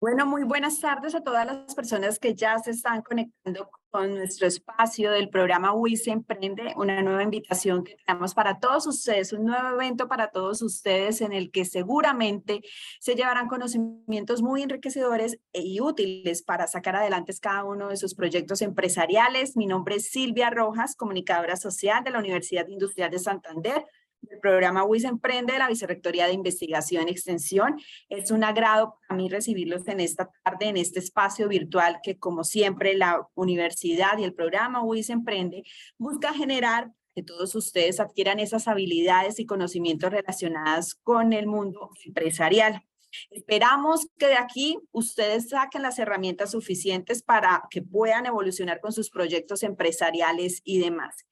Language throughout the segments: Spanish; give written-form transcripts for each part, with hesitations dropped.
Bueno, muy buenas tardes a todas las personas que ya se están conectando con nuestro espacio del programa WISE Emprende, una nueva invitación que tenemos para todos ustedes, un nuevo evento para todos ustedes en el que seguramente se llevarán conocimientos muy enriquecedores y útiles para sacar adelante cada uno de sus proyectos empresariales. Mi nombre es Silvia Rojas, comunicadora social de la Universidad Industrial de Santander, del programa WISE Emprende de la Vicerrectoría de Investigación y Extensión. Es un agrado para mí recibirlos en esta tarde, en este espacio virtual que, como siempre, la universidad y el programa WISE Emprende busca generar que todos ustedes adquieran esas habilidades y conocimientos relacionadas con el mundo empresarial. Esperamos que de aquí ustedes saquen las herramientas suficientes para que puedan evolucionar con sus proyectos empresariales y demás.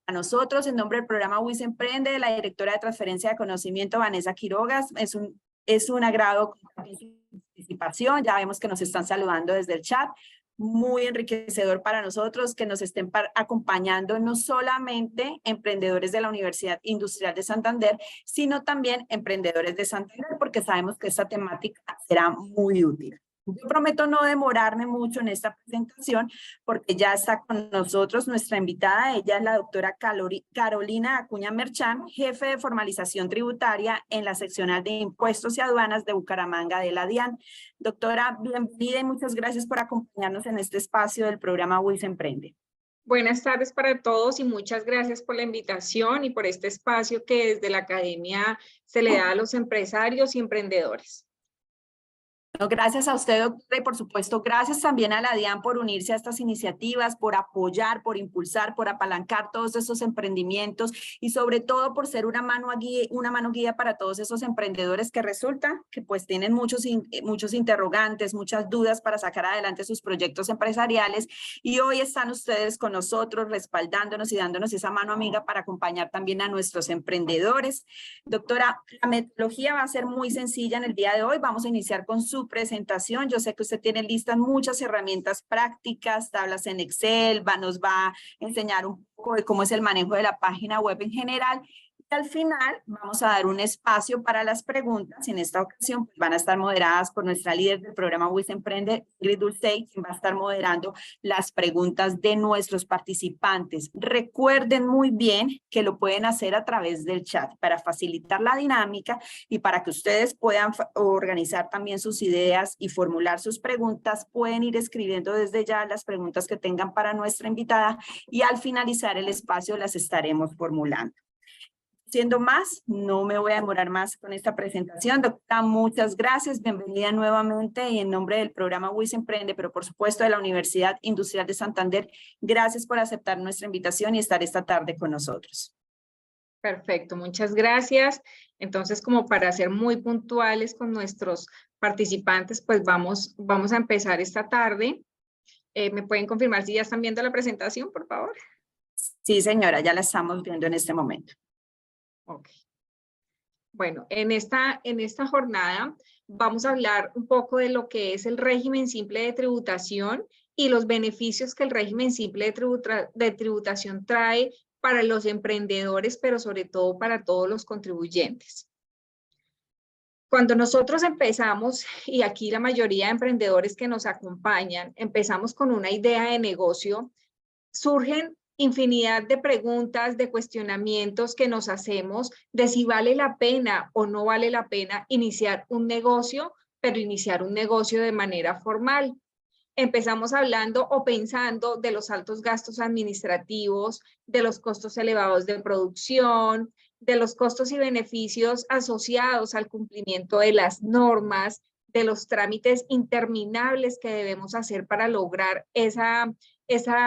A nosotros, en nombre del programa WISE Emprende, de la directora de transferencia de conocimiento, Vanessa Quirogas, es un agrado compartir su participación. Ya vemos que nos están saludando desde el chat. Muy enriquecedor para nosotros que nos estén acompañando no solamente emprendedores de la Universidad Industrial de Santander, sino también emprendedores de Santander, porque sabemos que esta temática será muy útil. Yo prometo no demorarme mucho en esta presentación porque ya está con nosotros nuestra invitada. Ella es la doctora Carolina Acuña Merchán, jefe de formalización tributaria en la seccional de impuestos y aduanas de Bucaramanga de la DIAN. Doctora, bienvenida y muchas gracias por acompañarnos en este espacio del programa WISE Emprende. Buenas tardes para todos y muchas gracias por la invitación y por este espacio que desde la academia se le da a los empresarios y emprendedores. No, gracias a usted, doctora, y por supuesto, gracias también a la DIAN por unirse a estas iniciativas, por apoyar, por impulsar, por apalancar todos esos emprendimientos y sobre todo por ser una mano guía para todos esos emprendedores que resulta que pues tienen muchos interrogantes, muchas dudas para sacar adelante sus proyectos empresariales y hoy están ustedes con nosotros respaldándonos y dándonos esa mano amiga para acompañar también a nuestros emprendedores. Doctora, la metodología va a ser muy sencilla en el día de hoy. Vamos a iniciar con su presentación. Yo sé que usted tiene listas muchas herramientas prácticas, tablas en Excel, nos va a enseñar un poco de cómo es el manejo de la página web en general. Y al final vamos a dar un espacio para las preguntas. En esta ocasión pues, van a estar moderadas por nuestra líder del programa WISE Emprende, Ingrid Dulcey, quien va a estar moderando las preguntas de nuestros participantes. Recuerden muy bien que lo pueden hacer a través del chat para facilitar la dinámica y para que ustedes puedan organizar también sus ideas y formular sus preguntas, pueden ir escribiendo desde ya las preguntas que tengan para nuestra invitada y al finalizar el espacio las estaremos formulando. Siendo más, no me voy a demorar más con esta presentación. Doctora, muchas gracias, bienvenida nuevamente y en nombre del programa WISE Emprende, pero por supuesto de la Universidad Industrial de Santander, gracias por aceptar nuestra invitación y estar esta tarde con nosotros. Perfecto, muchas gracias. Entonces, como para ser muy puntuales con nuestros participantes, pues vamos a empezar esta tarde. ¿Me pueden confirmar si ya están viendo la presentación, por favor? Sí, señora, ya la estamos viendo en este momento. Ok. Bueno, en esta jornada vamos a hablar un poco de lo que es el régimen simple de tributación y los beneficios que el régimen simple de tributación trae para los emprendedores, pero sobre todo para todos los contribuyentes. Cuando nosotros empezamos, y aquí la mayoría de emprendedores que nos acompañan, empezamos con una idea de negocio, surgen infinidad de preguntas, de cuestionamientos que nos hacemos de si vale la pena o no vale la pena iniciar un negocio, pero iniciar un negocio de manera formal. Empezamos hablando o pensando de los altos gastos administrativos, de los costos elevados de producción, de los costos y beneficios asociados al cumplimiento de las normas, de los trámites interminables que debemos hacer para lograr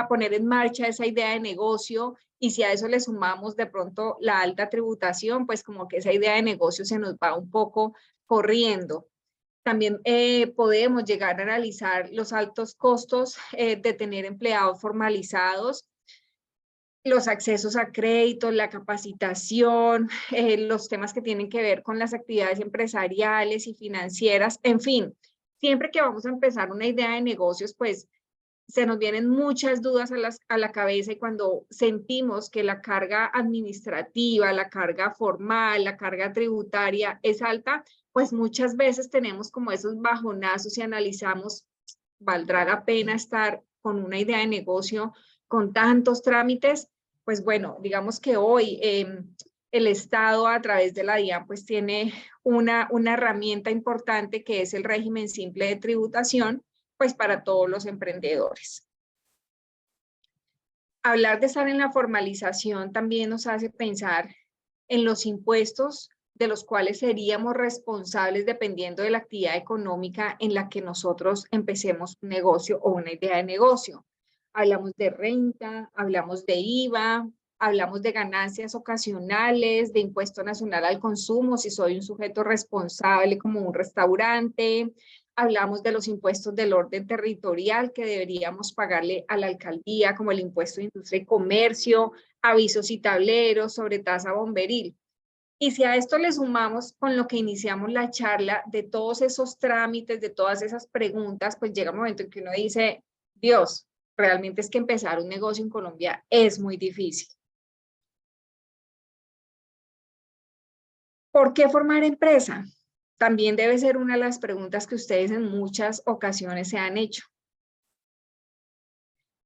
poner en marcha esa idea de negocio, y si a eso le sumamos de pronto la alta tributación, pues como que esa idea de negocio se nos va un poco corriendo. También podemos llegar a analizar los altos costos de tener empleados formalizados, los accesos a crédito, la capacitación, los temas que tienen que ver con las actividades empresariales y financieras, en fin, siempre que vamos a empezar una idea de negocios, pues se nos vienen muchas dudas a la cabeza y cuando sentimos que la carga administrativa, la carga formal, la carga tributaria es alta, pues muchas veces tenemos como esos bajonazos y analizamos, ¿valdrá la pena estar con una idea de negocio con tantos trámites? Pues bueno, digamos que hoy el Estado a través de la DIAN pues tiene una herramienta importante que es el régimen simple de tributación, pues para todos los emprendedores. Hablar de estar en la formalización también nos hace pensar en los impuestos de los cuales seríamos responsables dependiendo de la actividad económica en la que nosotros empecemos un negocio o una idea de negocio. Hablamos de renta, hablamos de IVA, hablamos de ganancias ocasionales, de impuesto nacional al consumo, si soy un sujeto responsable como un restaurante. Hablamos de los impuestos del orden territorial que deberíamos pagarle a la alcaldía, como el impuesto de industria y comercio, avisos y tableros, sobre tasa bomberil. Y si a esto le sumamos con lo que iniciamos la charla, de todos esos trámites, de todas esas preguntas, pues llega un momento en que uno dice, Dios, realmente es que empezar un negocio en Colombia es muy difícil. ¿Por qué formar empresa? También debe ser una de las preguntas que ustedes en muchas ocasiones se han hecho.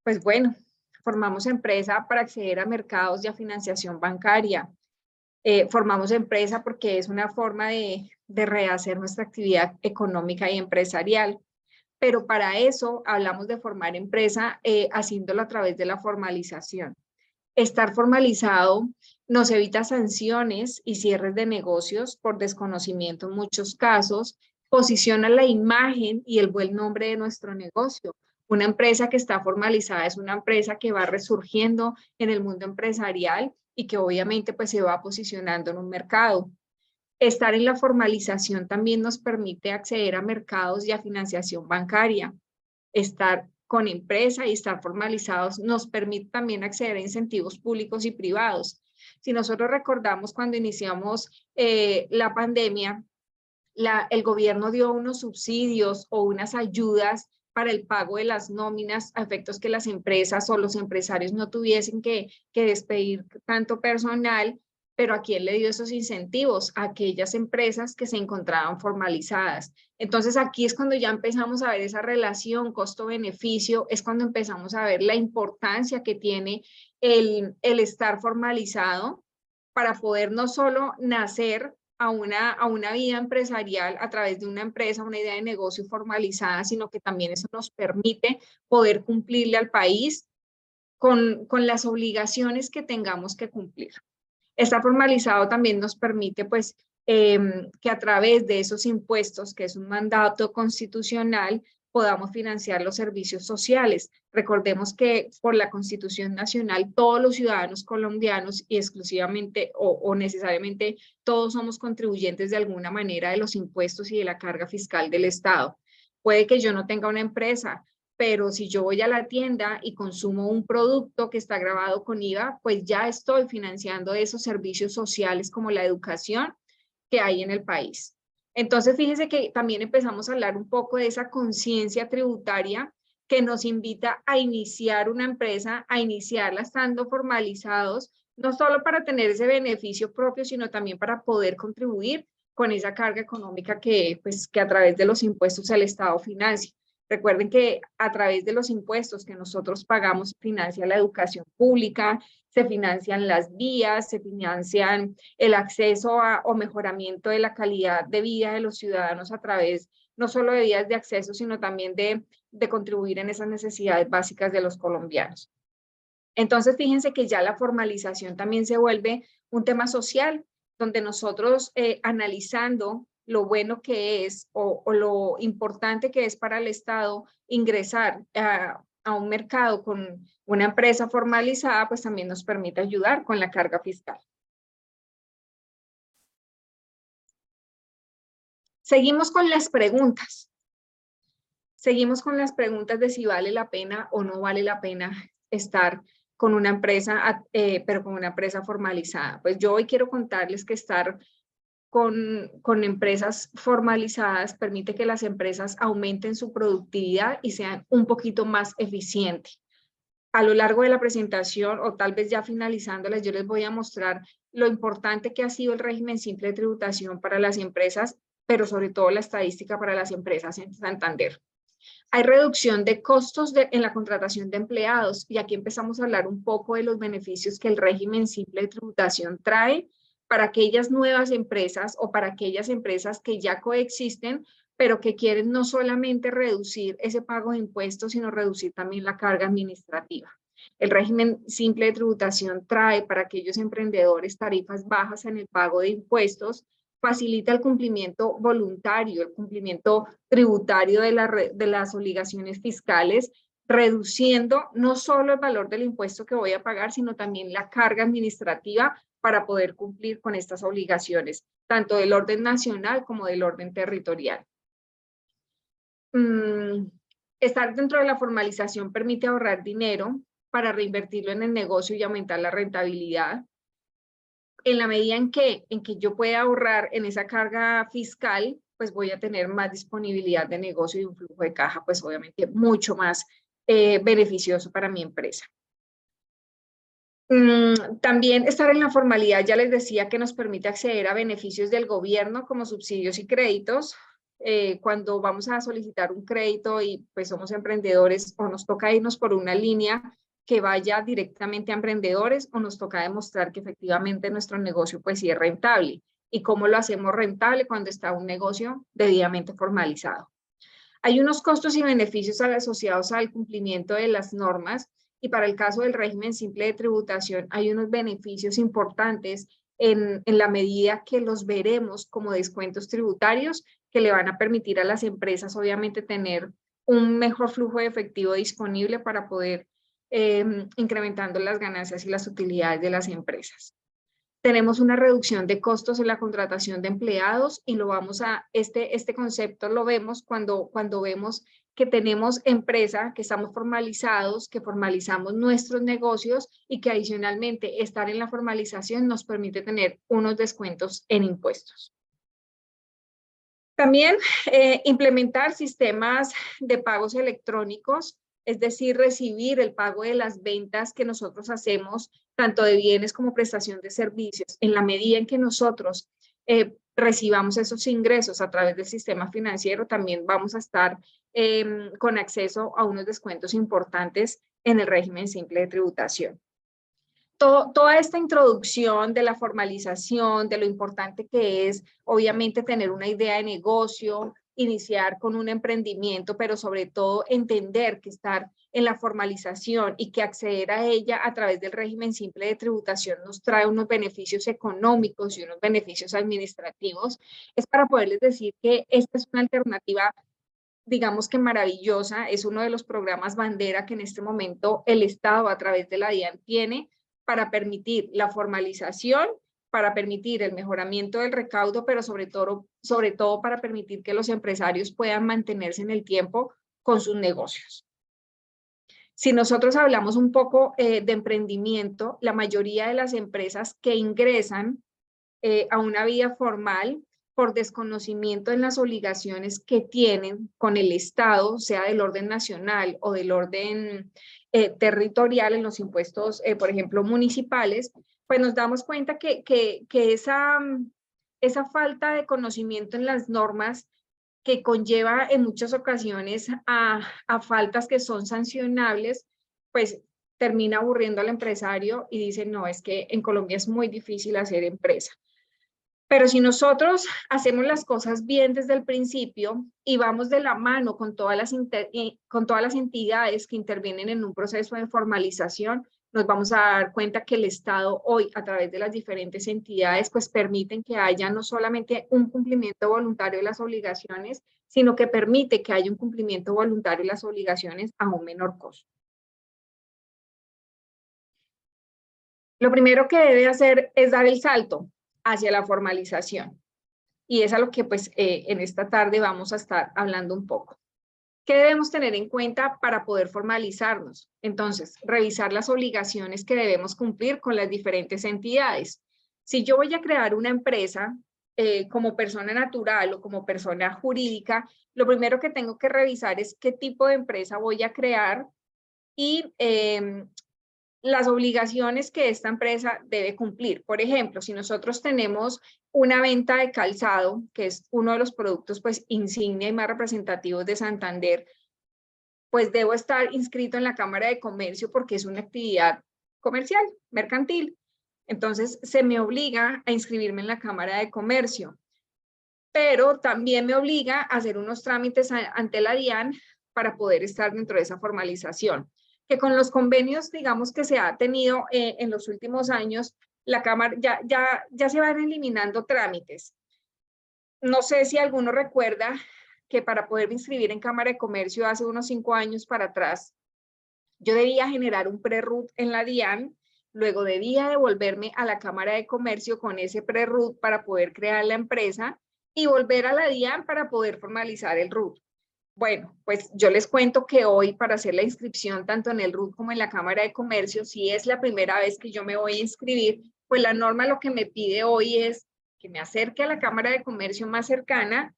Pues bueno, formamos empresa para acceder a mercados y a financiación bancaria. Formamos empresa porque es una forma de rehacer nuestra actividad económica y empresarial. Pero para eso hablamos de formar empresa haciéndolo a través de la formalización. Estar formalizado nos evita sanciones y cierres de negocios por desconocimiento en muchos casos, posiciona la imagen y el buen nombre de nuestro negocio. Una empresa que está formalizada es una empresa que va resurgiendo en el mundo empresarial y que obviamente pues se va posicionando en un mercado. Estar en la formalización también nos permite acceder a mercados y a financiación bancaria. Estar con empresa y estar formalizados nos permite también acceder a incentivos públicos y privados. Si nosotros recordamos cuando iniciamos la pandemia, el gobierno dio unos subsidios o unas ayudas para el pago de las nóminas a efectos que las empresas o los empresarios no tuviesen que despedir tanto personal, pero ¿a quién le dio esos incentivos? A aquellas empresas que se encontraban formalizadas. Entonces aquí es cuando ya empezamos a ver esa relación costo-beneficio, es cuando empezamos a ver la importancia que tiene el estar formalizado para poder no solo nacer a una vida empresarial a través de una empresa, una idea de negocio formalizada, sino que también eso nos permite poder cumplirle al país con las obligaciones que tengamos que cumplir. Estar formalizado también nos permite, pues, que a través de esos impuestos, que es un mandato constitucional, podamos financiar los servicios sociales. Recordemos que por la Constitución Nacional todos los ciudadanos colombianos y exclusivamente o necesariamente todos somos contribuyentes de alguna manera de los impuestos y de la carga fiscal del Estado. Puede que yo no tenga una empresa, pero si yo voy a la tienda y consumo un producto que está grabado con IVA, pues ya estoy financiando esos servicios sociales como la educación que hay en el país. Entonces, fíjense que también empezamos a hablar un poco de esa conciencia tributaria que nos invita a iniciar una empresa, a iniciarla estando formalizados, no solo para tener ese beneficio propio, sino también para poder contribuir con esa carga económica que a través de los impuestos el Estado financia. Recuerden que a través de los impuestos que nosotros pagamos se financia la educación pública, se financian las vías, se financian el acceso o mejoramiento de la calidad de vida de los ciudadanos a través no solo de vías de acceso, sino también de contribuir en esas necesidades básicas de los colombianos. Entonces, fíjense que ya la formalización también se vuelve un tema social, donde nosotros analizando lo bueno que es o lo importante que es para el Estado ingresar a un mercado con una empresa formalizada, pues también nos permite ayudar con la carga fiscal. Seguimos con las preguntas. Seguimos con las preguntas de si vale la pena o no vale la pena estar con una empresa, pero con una empresa formalizada. Pues yo hoy quiero contarles que estar con empresas formalizadas permite que las empresas aumenten su productividad y sean un poquito más eficientes. A lo largo de la presentación, o tal vez ya finalizándoles, yo les voy a mostrar lo importante que ha sido el régimen simple de tributación para las empresas, pero sobre todo la estadística para las empresas en Santander. Hay reducción de costos en la contratación de empleados, y aquí empezamos a hablar un poco de los beneficios que el régimen simple de tributación trae para aquellas nuevas empresas o para aquellas empresas que ya coexisten, pero que quieren no solamente reducir ese pago de impuestos, sino reducir también la carga administrativa. El régimen simple de tributación trae para aquellos emprendedores tarifas bajas en el pago de impuestos, facilita el cumplimiento voluntario, el cumplimiento tributario de las obligaciones fiscales, reduciendo no solo el valor del impuesto que voy a pagar, sino también la carga administrativa para poder cumplir con estas obligaciones, tanto del orden nacional como del orden territorial. Estar dentro de la formalización permite ahorrar dinero para reinvertirlo en el negocio y aumentar la rentabilidad. En la medida en que yo pueda ahorrar en esa carga fiscal, pues voy a tener más disponibilidad de negocio y un flujo de caja, pues obviamente mucho más beneficioso para mi empresa. También estar en la formalidad, ya les decía, que nos permite acceder a beneficios del gobierno como subsidios y créditos. Cuando vamos a solicitar un crédito y pues somos emprendedores, o nos toca irnos por una línea que vaya directamente a emprendedores, o nos toca demostrar que efectivamente nuestro negocio pues sí es rentable. ¿Y cómo lo hacemos rentable? Cuando está un negocio debidamente formalizado. Hay unos costos y beneficios asociados al cumplimiento de las normas, y para el caso del régimen simple de tributación hay unos beneficios importantes en la medida que los veremos como descuentos tributarios que le van a permitir a las empresas obviamente tener un mejor flujo de efectivo disponible para poder incrementando las ganancias y las utilidades de las empresas. Tenemos una reducción de costos en la contratación de empleados, y lo vamos a, este concepto lo vemos cuando vemos que tenemos empresa, que estamos formalizados, que formalizamos nuestros negocios, y que adicionalmente estar en la formalización nos permite tener unos descuentos en impuestos. También implementar sistemas de pagos electrónicos, es decir, recibir el pago de las ventas que nosotros hacemos, tanto de bienes como prestación de servicios. En la medida en que nosotros recibamos esos ingresos a través del sistema financiero, también vamos a estar con acceso a unos descuentos importantes en el régimen simple de tributación. Toda esta introducción de la formalización, de lo importante que es, obviamente, tener una idea de negocio, iniciar con un emprendimiento, pero sobre todo entender que estar en la formalización y que acceder a ella a través del régimen simple de tributación nos trae unos beneficios económicos y unos beneficios administrativos, es para poderles decir que esta es una alternativa, digamos que maravillosa. Es uno de los programas bandera que en este momento el Estado a través de la DIAN tiene para permitir la formalización, para permitir el mejoramiento del recaudo, pero sobre todo para permitir que los empresarios puedan mantenerse en el tiempo con sus negocios. Si nosotros hablamos un poco de emprendimiento, la mayoría de las empresas que ingresan a una vía formal por desconocimiento en las obligaciones que tienen con el Estado, sea del orden nacional o del orden territorial, en los impuestos, por ejemplo, municipales, pues nos damos cuenta que esa falta de conocimiento en las normas, que conlleva en muchas ocasiones a faltas que son sancionables, pues termina aburriendo al empresario y dice, no, es que en Colombia es muy difícil hacer empresa. Pero si nosotros hacemos las cosas bien desde el principio y vamos de la mano con todas las entidades que intervienen en un proceso de formalización, nos vamos a dar cuenta que el Estado hoy, a través de las diferentes entidades, pues permiten que haya no solamente un cumplimiento voluntario de las obligaciones, sino que permite que haya un cumplimiento voluntario de las obligaciones a un menor costo. Lo primero que debe hacer es dar el salto hacia la formalización. Y es a lo que pues en esta tarde vamos a estar hablando un poco. ¿Qué debemos tener en cuenta para poder formalizarnos? Entonces, revisar las obligaciones que debemos cumplir con las diferentes entidades. Si yo voy a crear una empresa, como persona natural o como persona jurídica, lo primero que tengo que revisar es qué tipo de empresa voy a crear y las obligaciones que esta empresa debe cumplir. Por ejemplo, si nosotros tenemos una venta de calzado, que es uno de los productos pues insignia y más representativos de Santander, pues debo estar inscrito en la Cámara de Comercio porque es una actividad comercial, mercantil. Entonces, se me obliga a inscribirme en la Cámara de Comercio, pero también me obliga a hacer unos trámites ante la DIAN para poder estar dentro de esa formalización. Que con los convenios, digamos, que se ha tenido en los últimos años, la Cámara ya se van eliminando trámites. No sé si alguno recuerda que para poder inscribir en Cámara de Comercio hace unos 5 años para atrás, yo debía generar un pre-RUT en la DIAN, luego debía devolverme a la Cámara de Comercio con ese pre-RUT para poder crear la empresa y volver a la DIAN para poder formalizar el RUT. Bueno, pues yo les cuento que hoy para hacer la inscripción tanto en el RUT como en la Cámara de Comercio, si es la primera vez que yo me voy a inscribir, pues la norma lo que me pide hoy es que me acerque a la Cámara de Comercio más cercana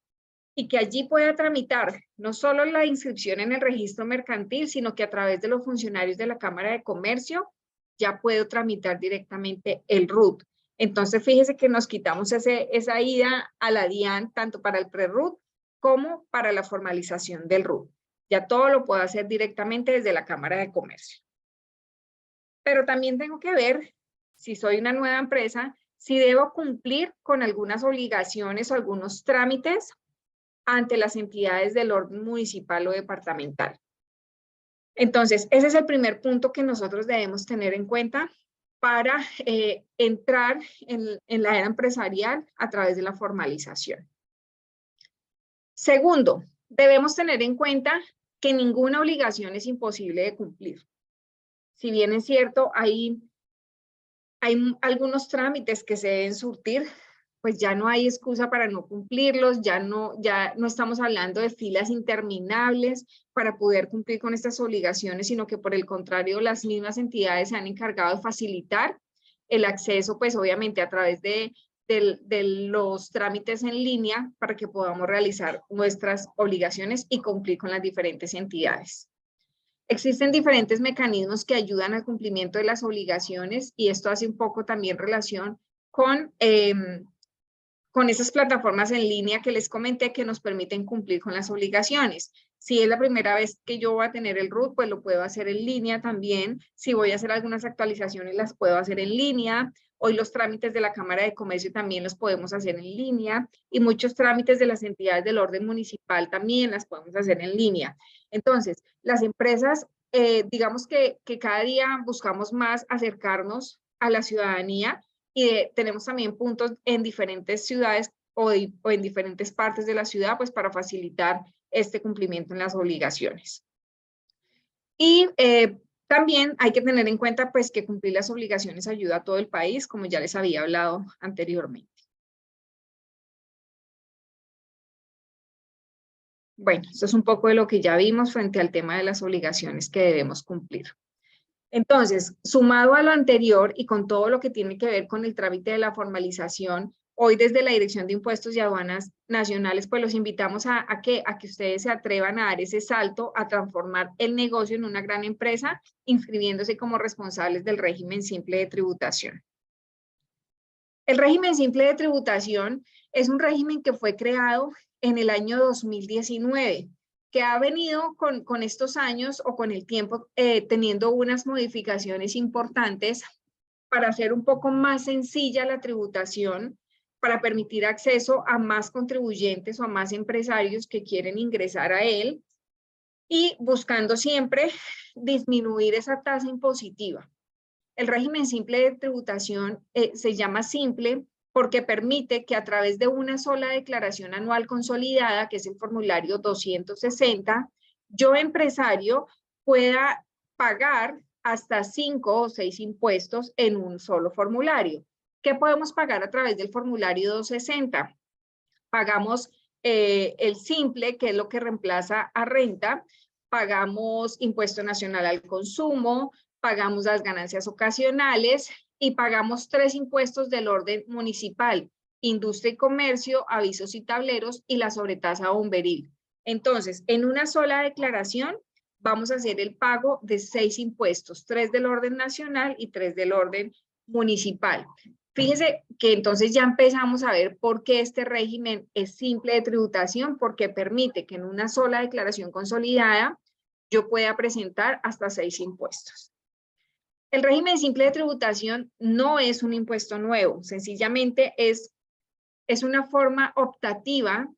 y que allí pueda tramitar no solo la inscripción en el registro mercantil, sino que a través de los funcionarios de la Cámara de Comercio ya puedo tramitar directamente el RUT. Entonces, fíjese que nos quitamos esa ida a la DIAN tanto para el pre-RUT como para la formalización del RUT. Ya todo lo puedo hacer directamente desde la Cámara de Comercio. Pero también tengo que ver, si soy una nueva empresa, si debo cumplir con algunas obligaciones o algunos trámites ante las entidades del orden municipal o departamental. Entonces, ese es el primer punto que nosotros debemos tener en cuenta para entrar en la era empresarial a través de la formalización. Segundo, debemos tener en cuenta que ninguna obligación es imposible de cumplir. Si bien es cierto, hay algunos trámites que se deben surtir, pues ya no hay excusa para no cumplirlos, ya no estamos hablando de filas interminables para poder cumplir con estas obligaciones, sino que por el contrario, las mismas entidades se han encargado de facilitar el acceso, pues obviamente a través de los trámites en línea para que podamos realizar nuestras obligaciones y cumplir con las diferentes entidades. Existen diferentes mecanismos que ayudan al cumplimiento de las obligaciones y esto hace un poco también relación con esas plataformas en línea que les comenté que nos permiten cumplir con las obligaciones. Si es la primera vez que yo voy a tener el RUT, pues lo puedo hacer en línea también. Si voy a hacer algunas actualizaciones, las puedo hacer en línea. Hoy los trámites de la Cámara de Comercio también los podemos hacer en línea y muchos trámites de las entidades del orden municipal también las podemos hacer en línea. Entonces, las empresas, digamos que cada día buscamos más acercarnos a la ciudadanía y tenemos también puntos en diferentes ciudades o en diferentes partes de la ciudad, pues para facilitar este cumplimiento en las obligaciones. Y también hay que tener en cuenta pues que cumplir las obligaciones ayuda a todo el país, como ya les había hablado anteriormente. Bueno, esto es un poco de lo que ya vimos frente al tema de las obligaciones que debemos cumplir. Entonces, sumado a lo anterior y con todo lo que tiene que ver con el trámite de la formalización, hoy desde la Dirección de Impuestos y Aduanas Nacionales, pues los invitamos a que ustedes se atrevan a dar ese salto, a transformar el negocio en una gran empresa, inscribiéndose como responsables del régimen simple de tributación. El régimen simple de tributación es un régimen que fue creado en el año 2019, que ha venido con estos años o con el tiempo teniendo unas modificaciones importantes para hacer un poco más sencilla la tributación, para permitir acceso a más contribuyentes o a más empresarios que quieren ingresar a él y buscando siempre disminuir esa tasa impositiva. El régimen simple de tributación se llama simple porque permite que a través de una sola declaración anual consolidada, que es el formulario 260, yo empresario pueda pagar hasta 5 o 6 impuestos en un solo formulario. ¿Qué podemos pagar a través del formulario 260? Pagamos el simple, que es lo que reemplaza a renta, pagamos impuesto nacional al consumo, pagamos las ganancias ocasionales y pagamos 3 impuestos del orden municipal, industria y comercio, avisos y tableros y la sobretasa bomberil. Entonces, en una sola declaración vamos a hacer el pago de 6 impuestos, 3 del orden nacional y 3 del orden municipal. Fíjese que entonces ya empezamos a ver por qué este régimen es simple de tributación, porque permite que en una sola declaración consolidada yo pueda presentar hasta 6 impuestos. El régimen simple de tributación no es un impuesto nuevo, sencillamente es una forma optativa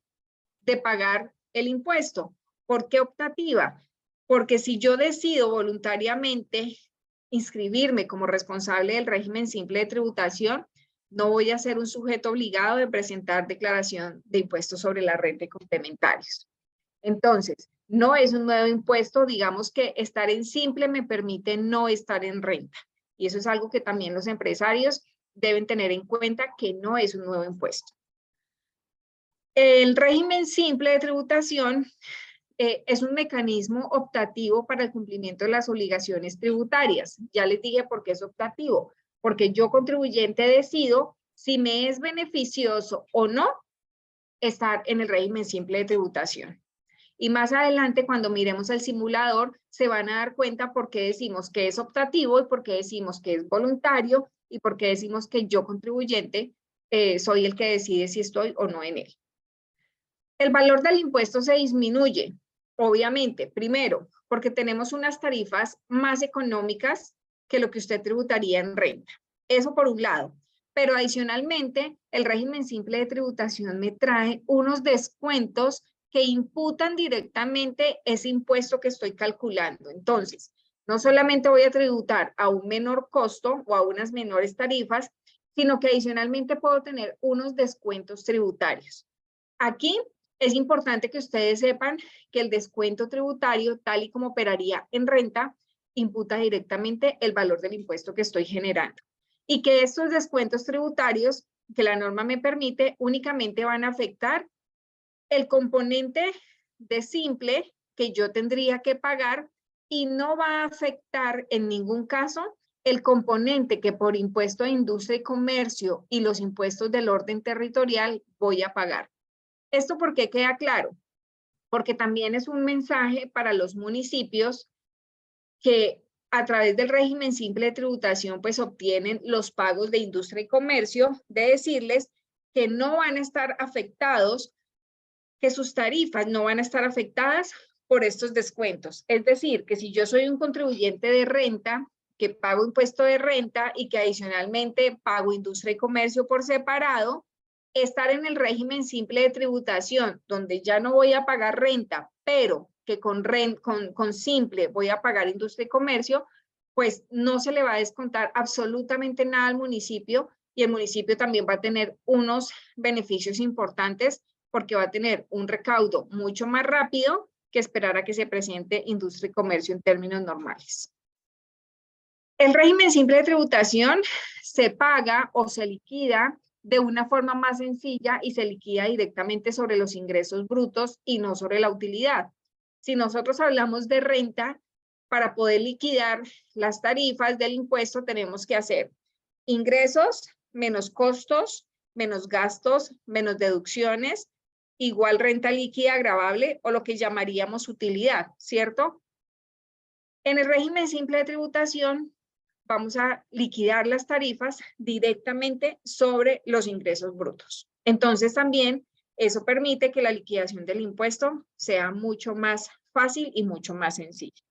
de pagar el impuesto. ¿Por qué optativa? Porque si yo decido voluntariamente inscribirme como responsable del régimen simple de tributación, no voy a ser un sujeto obligado de presentar declaración de impuestos sobre la renta y complementarios. Entonces, no es un nuevo impuesto, digamos que estar en simple me permite no estar en renta. Y eso es algo que también los empresarios deben tener en cuenta, que no es un nuevo impuesto. El régimen simple de tributación es un mecanismo optativo para el cumplimiento de las obligaciones tributarias. Ya les dije por qué es optativo, porque yo contribuyente decido si me es beneficioso o no estar en el régimen simple de tributación. Y más adelante, cuando miremos el simulador, se van a dar cuenta por qué decimos que es optativo y por qué decimos que es voluntario y por qué decimos que yo contribuyente soy el que decide si estoy o no en él. El valor del impuesto se disminuye, obviamente, primero, porque tenemos unas tarifas más económicas que lo que usted tributaría en renta. Eso por un lado. Pero adicionalmente, el régimen simple de tributación me trae unos descuentos que imputan directamente ese impuesto que estoy calculando. Entonces, no solamente voy a tributar a un menor costo o a unas menores tarifas, sino que adicionalmente puedo tener unos descuentos tributarios. Aquí es importante que ustedes sepan que el descuento tributario, tal y como operaría en renta, imputa directamente el valor del impuesto que estoy generando. Y que estos descuentos tributarios que la norma me permite únicamente van a afectar el componente de simple que yo tendría que pagar y no va a afectar en ningún caso el componente que por impuesto de industria y comercio y los impuestos del orden territorial voy a pagar. ¿Esto por qué queda claro? Porque también es un mensaje para los municipios que a través del régimen simple de tributación pues obtienen los pagos de industria y comercio, de decirles que no van a estar afectados, que sus tarifas no van a estar afectadas por estos descuentos. Es decir, que si yo soy un contribuyente de renta, que pago impuesto de renta y que adicionalmente pago industria y comercio por separado, estar en el régimen simple de tributación, donde ya no voy a pagar renta, pero que con simple voy a pagar industria y comercio, pues no se le va a descontar absolutamente nada al municipio y el municipio también va a tener unos beneficios importantes porque va a tener un recaudo mucho más rápido que esperar a que se presente industria y comercio en términos normales. El régimen simple de tributación se paga o se liquida de una forma más sencilla y se liquida directamente sobre los ingresos brutos y no sobre la utilidad. Si nosotros hablamos de renta, para poder liquidar las tarifas del impuesto tenemos que hacer ingresos menos costos, menos gastos, menos deducciones, igual renta líquida gravable o lo que llamaríamos utilidad, ¿cierto? En el régimen simple de tributación vamos a liquidar las tarifas directamente sobre los ingresos brutos. Entonces también eso permite que la liquidación del impuesto sea mucho más fácil y mucho más sencilla.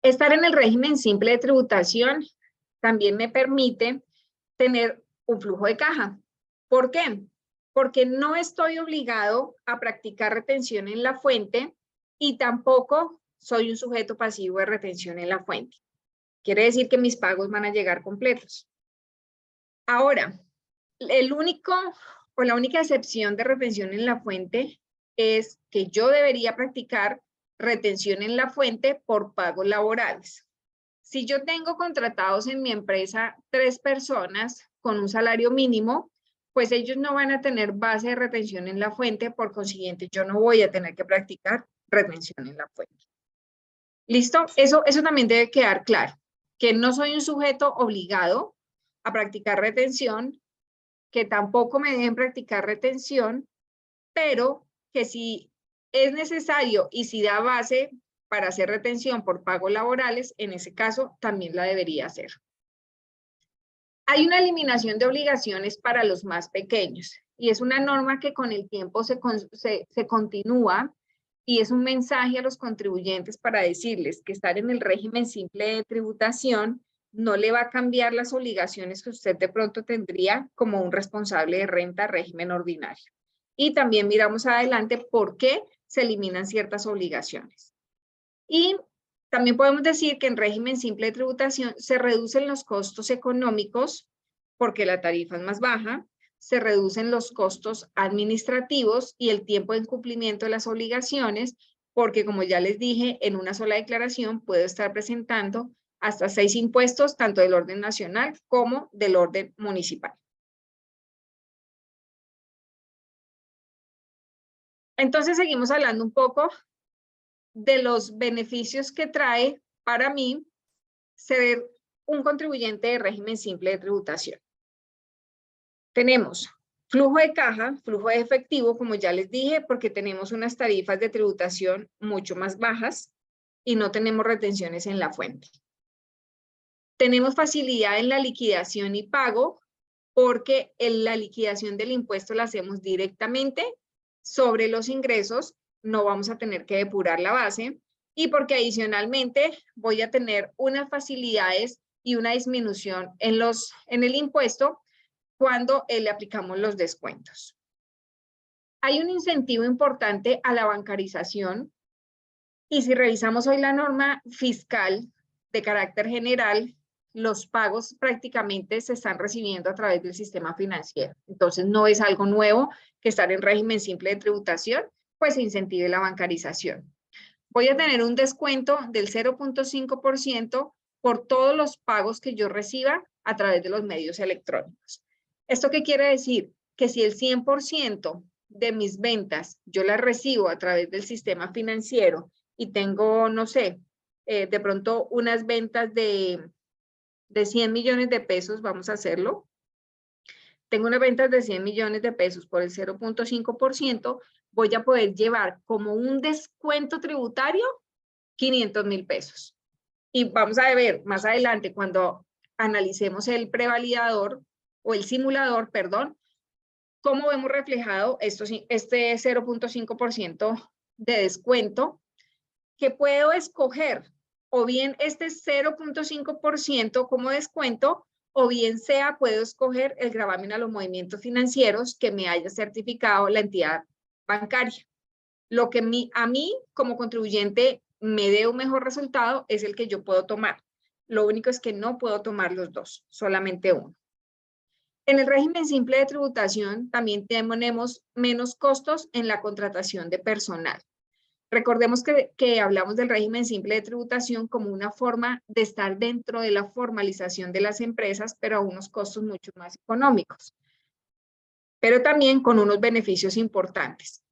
Estar en el régimen simple de tributación también me permite tener un flujo de caja. ¿Por qué? Porque no estoy obligado a practicar retención en la fuente y tampoco soy un sujeto pasivo de retención en la fuente. Quiere decir que mis pagos van a llegar completos. Ahora, la única excepción de retención en la fuente es que yo debería practicar retención en la fuente por pagos laborales. Si yo tengo contratados en mi empresa 3 personas con un salario mínimo, pues ellos no van a tener base de retención en la fuente, por consiguiente yo no voy a tener que practicar retención en la fuente. ¿Listo? Eso también debe quedar claro, que no soy un sujeto obligado a practicar retención, que tampoco me dejen practicar retención, pero que si es necesario y si da base para hacer retención por pagos laborales, en ese caso también la debería hacer. Hay una eliminación de obligaciones para los más pequeños y es una norma que con el tiempo se continúa y es un mensaje a los contribuyentes para decirles que estar en el régimen simple de tributación no le va a cambiar las obligaciones que usted de pronto tendría como un responsable de renta régimen ordinario. Y también miramos adelante por qué se eliminan ciertas obligaciones. Y también podemos decir que en régimen simple de tributación se reducen los costos económicos porque la tarifa es más baja, se reducen los costos administrativos y el tiempo de incumplimiento de las obligaciones porque, como ya les dije, en una sola declaración puedo estar presentando hasta 6 impuestos, tanto del orden nacional como del orden municipal. Entonces seguimos hablando un poco de los beneficios que trae para mí ser un contribuyente de régimen simple de tributación. Tenemos flujo de caja, flujo de efectivo, como ya les dije, porque tenemos unas tarifas de tributación mucho más bajas y no tenemos retenciones en la fuente. Tenemos facilidad en la liquidación y pago, porque la liquidación del impuesto la hacemos directamente sobre los ingresos, no vamos a tener que depurar la base, y porque adicionalmente voy a tener unas facilidades y una disminución en el impuesto cuando le aplicamos los descuentos. Hay un incentivo importante a la bancarización, y si revisamos hoy la norma fiscal de carácter general, los pagos prácticamente se están recibiendo a través del sistema financiero. Entonces, no es algo nuevo que estar en régimen simple de tributación, pues se incentive la bancarización. Voy a tener un descuento del 0.5% por todos los pagos que yo reciba a través de los medios electrónicos. ¿Esto qué quiere decir? Que si el 100% de mis ventas yo las recibo a través del sistema financiero y tengo, no sé, de pronto unas ventas de 100 millones de pesos, vamos a hacerlo. Tengo unas ventas de 100 millones de pesos por el 0.5%, voy a poder llevar como un descuento tributario 500.000 pesos. Y vamos a ver más adelante, cuando analicemos el prevalidador o el simulador, perdón, cómo vemos reflejado este 0.5% de descuento, que puedo escoger o bien este 0.5% como descuento, o bien puedo escoger el gravamen a los movimientos financieros que me haya certificado la entidad bancaria. Lo que a mí como contribuyente me dé un mejor resultado es el que yo puedo tomar. Lo único es que no puedo tomar los dos, solamente uno. En el régimen simple de tributación también tenemos menos costos en la contratación de personal. Recordemos que hablamos del régimen simple de tributación como una forma de estar dentro de la formalización de las empresas, pero a unos costos mucho más económicos, pero también con unos beneficios importantes.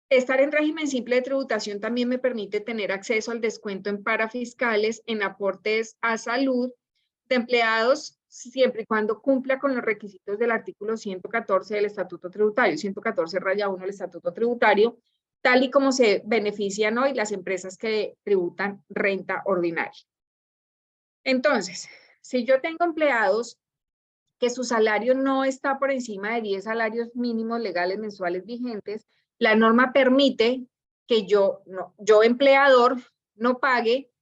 Estar en régimen simple de tributación también me permite tener acceso al descuento en parafiscales, en aportes a salud de empleados, siempre y cuando cumpla con los requisitos del artículo 114 del Estatuto Tributario, 114-1 del Estatuto Tributario, tal y como se benefician hoy las empresas que tributan renta ordinaria. Entonces, si yo tengo empleados que su salario no está por encima de 10 salarios mínimos legales mensuales vigentes, la norma permite que yo empleador no pague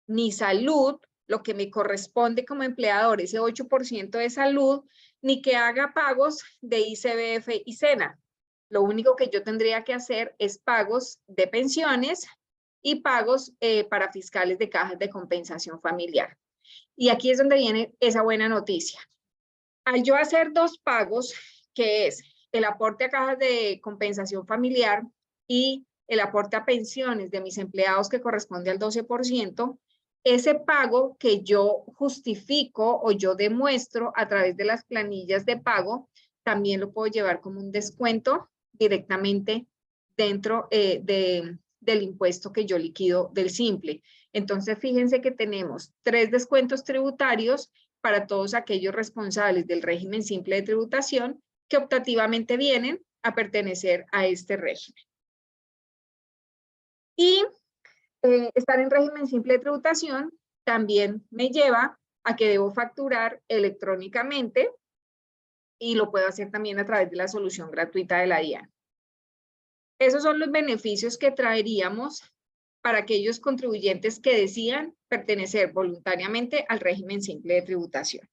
ni salud, lo que me corresponde como empleador, ese 8% de salud, ni que haga pagos de ICBF y SENA. Lo único que yo tendría que hacer es pagos de pensiones y pagos para fiscales de cajas de compensación familiar. Y aquí es donde viene esa buena noticia. Al yo hacer dos pagos, que es el aporte a cajas de compensación familiar y el aporte a pensiones de mis empleados que corresponde al 12%, ese pago que yo justifico o yo demuestro a través de las planillas de pago, también lo puedo llevar como un descuento directamente dentro del impuesto que yo liquido del simple. Entonces, fíjense que tenemos 3 descuentos tributarios para todos aquellos responsables del régimen simple de tributación que optativamente vienen a pertenecer a este régimen. Y estar en régimen simple de tributación también me lleva a que debo facturar electrónicamente y lo puedo hacer también a través de la solución gratuita de la DIAN. Esos son los beneficios que traeríamos para aquellos contribuyentes que decidan pertenecer voluntariamente al régimen simple de tributación.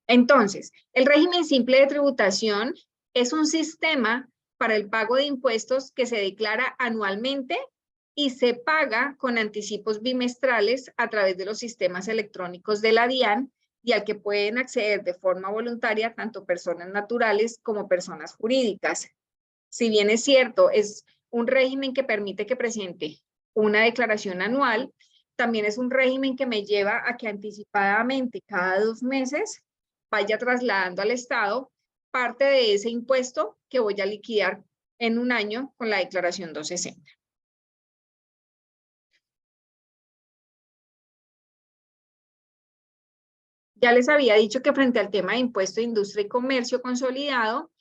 Entonces, el régimen simple de tributación es un sistema para el pago de impuestos que se declara anualmente y se paga con anticipos bimestrales a través de los sistemas electrónicos de la DIAN y al que pueden acceder de forma voluntaria tanto personas naturales como personas jurídicas. Si bien es cierto, es un régimen que permite que presente una declaración anual, también es un régimen que me lleva a que anticipadamente cada 2 meses vaya trasladando al Estado parte de ese impuesto que voy a liquidar en un año con la declaración 260. Ya les había dicho que frente al tema de impuesto de industria y comercio consolidado,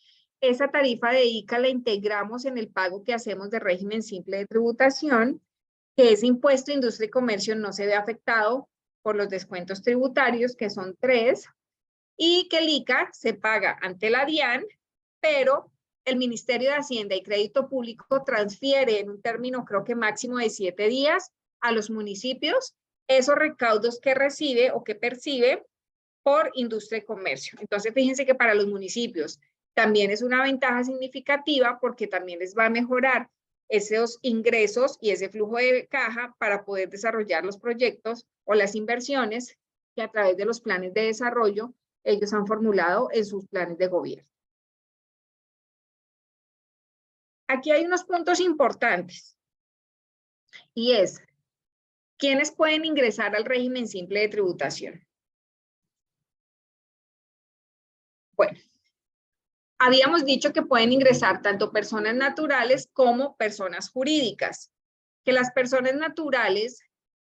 esa tarifa de ICA la integramos en el pago que hacemos de régimen simple de tributación, que ese impuesto de industria y comercio no se ve afectado por los descuentos tributarios, que son 3, y que el ICA se paga ante la DIAN, pero el Ministerio de Hacienda y Crédito Público transfiere en un término creo que máximo de 7 días a los municipios esos recaudos que recibe o que percibe por industria y comercio. Entonces, fíjense que para los municipios también es una ventaja significativa porque también les va a mejorar esos ingresos y ese flujo de caja para poder desarrollar los proyectos o las inversiones que a través de los planes de desarrollo ellos han formulado en sus planes de gobierno. Aquí hay unos puntos importantes y es, ¿quiénes pueden ingresar al régimen simple de tributación? Bueno, habíamos dicho que pueden ingresar tanto personas naturales como personas jurídicas, que las personas naturales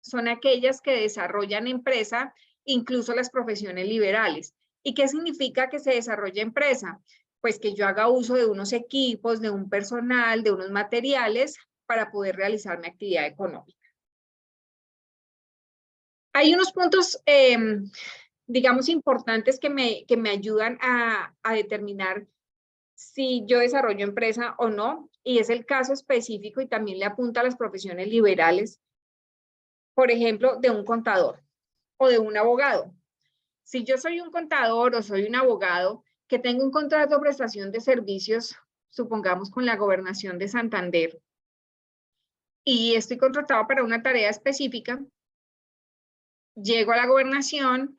son aquellas que desarrollan empresa, incluso las profesiones liberales. ¿Y qué significa que se desarrolle empresa? Pues que yo haga uso de unos equipos, de un personal, de unos materiales para poder realizar mi actividad económica. Hay unos puntos, digamos, importantes que me ayudan a determinar si yo desarrollo empresa o no, y es el caso específico y también le apunta a las profesiones liberales, por ejemplo, de un contador o de un abogado. Si yo soy un contador o soy un abogado que tengo un contrato de prestación de servicios, supongamos con la Gobernación de Santander, y estoy contratado para una tarea específica, llego a la gobernación,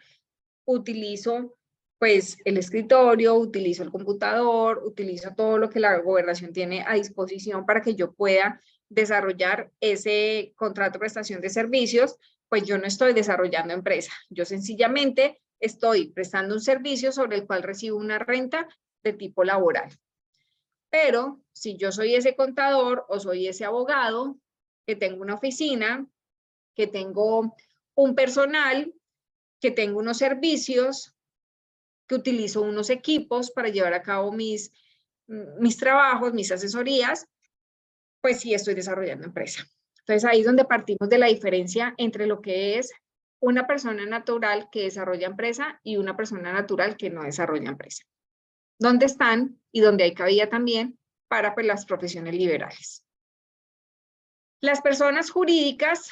utilizo pues el escritorio, utilizo el computador, utilizo todo lo que la gobernación tiene a disposición para que yo pueda desarrollar ese contrato de prestación de servicios, pues yo no estoy desarrollando empresa. Yo sencillamente estoy prestando un servicio sobre el cual recibo una renta de tipo laboral. Pero si yo soy ese contador o soy ese abogado que tengo una oficina, que tengo un personal, que tengo unos servicios, que utilizo unos equipos para llevar a cabo mis trabajos, mis asesorías, pues sí estoy desarrollando empresa. Entonces ahí es donde partimos de la diferencia entre lo que es una persona natural que desarrolla empresa y una persona natural que no desarrolla empresa. ¿Dónde están y dónde hay cabida también para pues, las profesiones liberales? Las personas jurídicas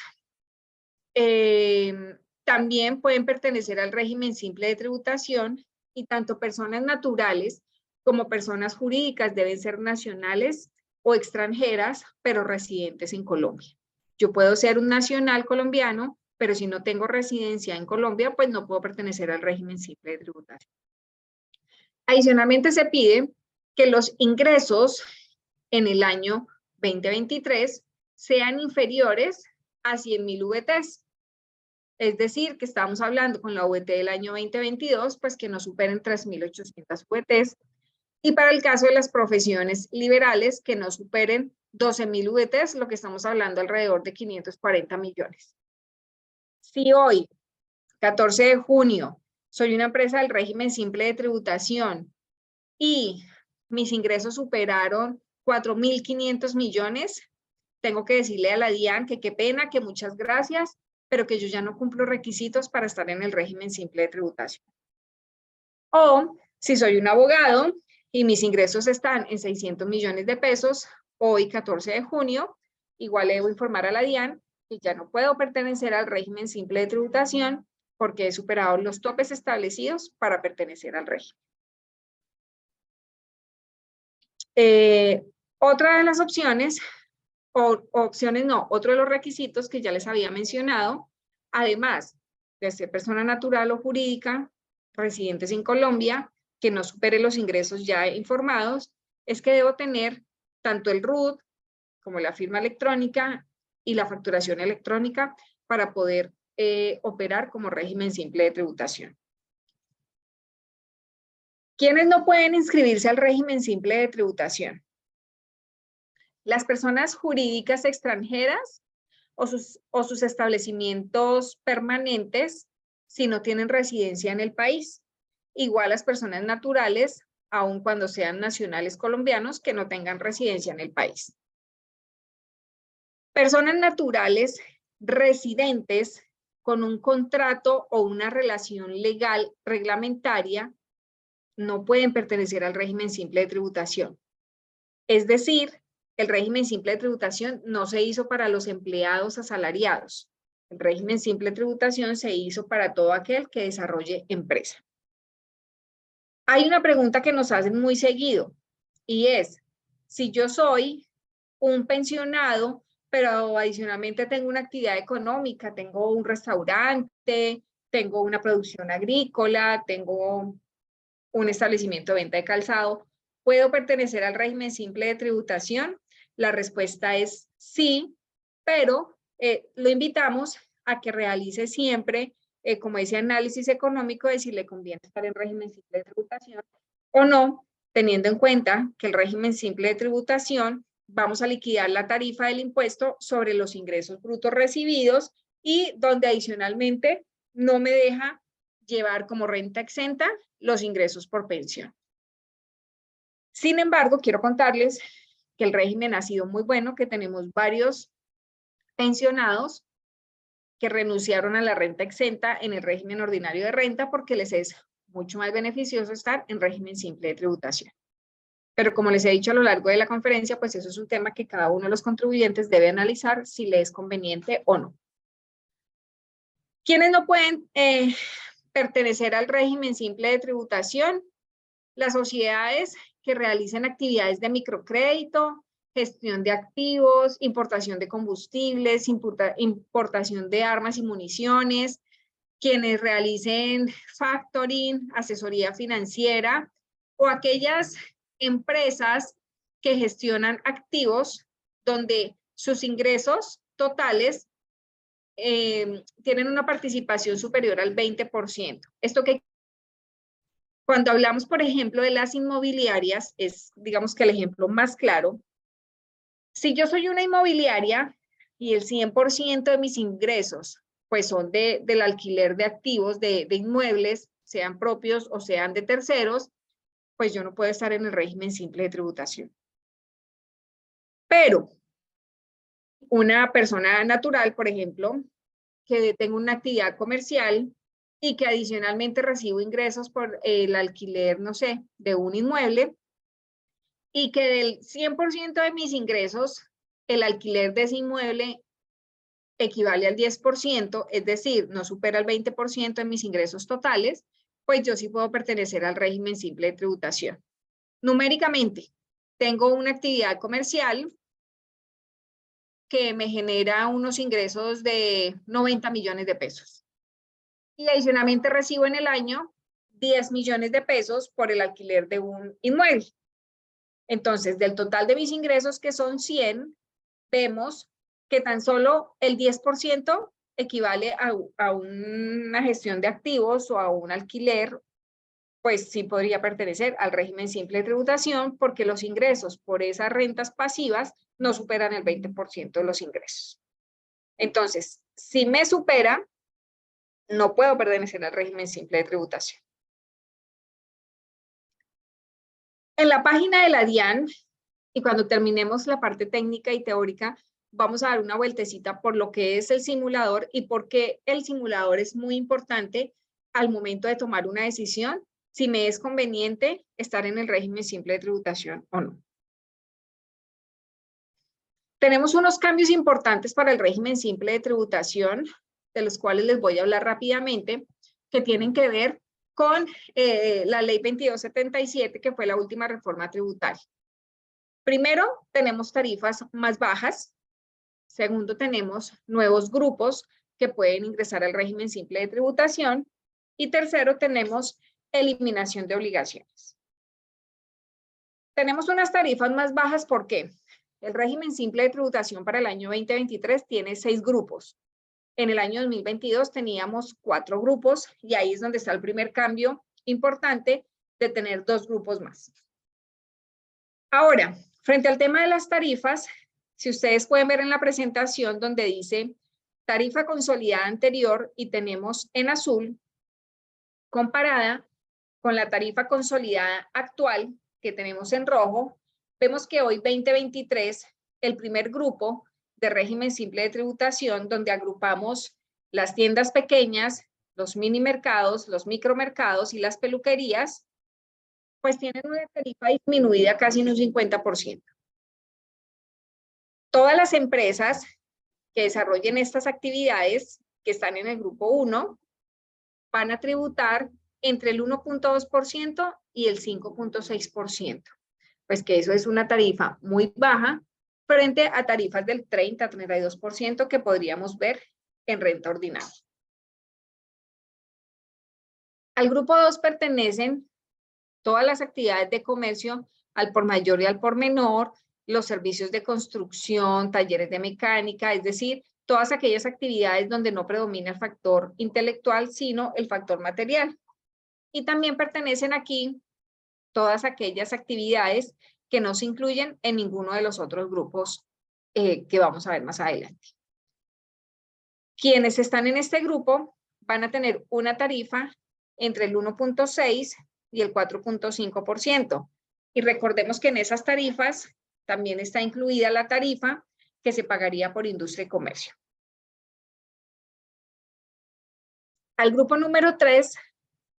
también pueden pertenecer al régimen simple de tributación y tanto personas naturales como personas jurídicas deben ser nacionales o extranjeras, pero residentes en Colombia. Yo puedo ser un nacional colombiano, pero si no tengo residencia en Colombia, pues no puedo pertenecer al régimen simple de tributación. Adicionalmente se pide que los ingresos en el año 2023 sean inferiores a 100.000 VTs. Es decir, que estamos hablando con la VT del año 2022, pues que no superen 3.800 VTs. Y para el caso de las profesiones liberales que no superen 12.000 VTs, lo que estamos hablando alrededor de 540 millones. Si hoy, 14 de junio, soy una empresa del régimen simple de tributación y mis ingresos superaron 4.500 millones, tengo que decirle a la DIAN que qué pena, que muchas gracias, pero que yo ya no cumplo requisitos para estar en el régimen simple de tributación. O si soy un abogado y mis ingresos están en 600 millones de pesos, hoy 14 de junio, igual le debo informar a la DIAN que ya no puedo pertenecer al régimen simple de tributación porque he superado los topes establecidos para pertenecer al régimen. Otra de las opciones, otro de los requisitos que ya les había mencionado, además de ser persona natural o jurídica, residentes en Colombia, que no supere los ingresos ya informados, es que debo tener tanto el RUT como la firma electrónica y la facturación electrónica para poder operar como régimen simple de tributación. ¿Quiénes no pueden inscribirse al régimen simple de tributación? Las personas jurídicas extranjeras o sus establecimientos permanentes si no tienen residencia en el país. Igual las personas naturales, aun cuando sean nacionales colombianos que no tengan residencia en el país. Personas naturales residentes con un contrato o una relación legal reglamentaria no pueden pertenecer al régimen simple de tributación. Es decir, el régimen simple de tributación no se hizo para los empleados asalariados. El régimen simple de tributación se hizo para todo aquel que desarrolle empresa. Hay una pregunta que nos hacen muy seguido y es, si yo soy un pensionado, pero adicionalmente tengo una actividad económica, tengo un restaurante, tengo una producción agrícola, tengo un establecimiento de venta de calzado, ¿puedo pertenecer al régimen simple de tributación? La respuesta es sí, pero lo invitamos a que realice siempre, como ese análisis económico de si le conviene estar en régimen simple de tributación o no, teniendo en cuenta que el régimen simple de tributación vamos a liquidar la tarifa del impuesto sobre los ingresos brutos recibidos y donde adicionalmente no me deja llevar como renta exenta los ingresos por pensión. Sin embargo, quiero contarles que el régimen ha sido muy bueno, que tenemos varios pensionados que renunciaron a la renta exenta en el régimen ordinario de renta porque les es mucho más beneficioso estar en régimen simple de tributación. Pero como les he dicho a lo largo de la conferencia, pues eso es un tema que cada uno de los contribuyentes debe analizar si le es conveniente o no. ¿Quiénes no pueden pertenecer al régimen simple de tributación? Las sociedades que realicen actividades de microcrédito, gestión de activos, importación de combustibles, importación de armas y municiones, quienes realicen factoring, asesoría financiera o aquellas empresas que gestionan activos donde sus ingresos totales tienen una participación superior al 20%. Esto que cuando hablamos, por ejemplo, de las inmobiliarias, es, digamos que el ejemplo más claro. Si yo soy una inmobiliaria y el 100% de mis ingresos pues son del alquiler de activos, de inmuebles, sean propios o sean de terceros, pues yo no puedo estar en el régimen simple de tributación. Pero una persona natural, por ejemplo, que tenga una actividad comercial y que adicionalmente recibo ingresos por el alquiler, no sé, de un inmueble, y que del 100% de mis ingresos, el alquiler de ese inmueble equivale al 10%, es decir, no supera el 20% de mis ingresos totales, pues yo sí puedo pertenecer al régimen simple de tributación. Numéricamente, tengo una actividad comercial que me genera unos ingresos de 90 millones de pesos. Y adicionalmente recibo en el año 10 millones de pesos por el alquiler de un inmueble. Entonces, del total de mis ingresos, que son 100, vemos que tan solo el 10% equivale a una gestión de activos o a un alquiler pues sí podría pertenecer al régimen simple de tributación porque los ingresos por esas rentas pasivas no superan el 20% de los ingresos. Entonces, si me supera, no puedo pertenecer al régimen simple de tributación. En la página de la DIAN, y cuando terminemos la parte técnica y teórica, vamos a dar una vueltecita por lo que es el simulador y por qué el simulador es muy importante al momento de tomar una decisión, si me es conveniente estar en el régimen simple de tributación o no. Tenemos unos cambios importantes para el régimen simple de tributación, de los cuales les voy a hablar rápidamente, que tienen que ver con la ley 2277, que fue la última reforma tributaria. Primero, tenemos tarifas más bajas. Segundo, tenemos nuevos grupos que pueden ingresar al régimen simple de tributación. Y tercero, tenemos eliminación de obligaciones. Tenemos unas tarifas más bajas, ¿por qué? El régimen simple de tributación para el año 2023 tiene 6 grupos. En el año 2022 teníamos 4 grupos y ahí es donde está el primer cambio importante de tener 2 grupos más. Ahora, frente al tema de las tarifas, si ustedes pueden ver en la presentación donde dice tarifa consolidada anterior y tenemos en azul comparada con la tarifa consolidada actual que tenemos en rojo, vemos que hoy 2023, el primer grupo de régimen simple de tributación donde agrupamos las tiendas pequeñas, los mini mercados, los micromercados y las peluquerías, pues tienen una tarifa disminuida casi en un 50%. Todas las empresas que desarrollen estas actividades que están en el grupo 1 van a tributar entre el 1.2% y el 5.6%. Pues que eso es una tarifa muy baja frente a tarifas del 30-32% que podríamos ver en renta ordinaria. Al grupo 2 pertenecen todas las actividades de comercio al por mayor y al por menor, los servicios de construcción, talleres de mecánica, es decir, todas aquellas actividades donde no predomina el factor intelectual, sino el factor material. Y también pertenecen aquí todas aquellas actividades que no se incluyen en ninguno de los otros grupos que vamos a ver más adelante. Quienes están en este grupo van a tener una tarifa entre el 1.6 y el 4.5%. Y recordemos que en esas tarifas también está incluida la tarifa que se pagaría por industria y comercio. Al grupo número 3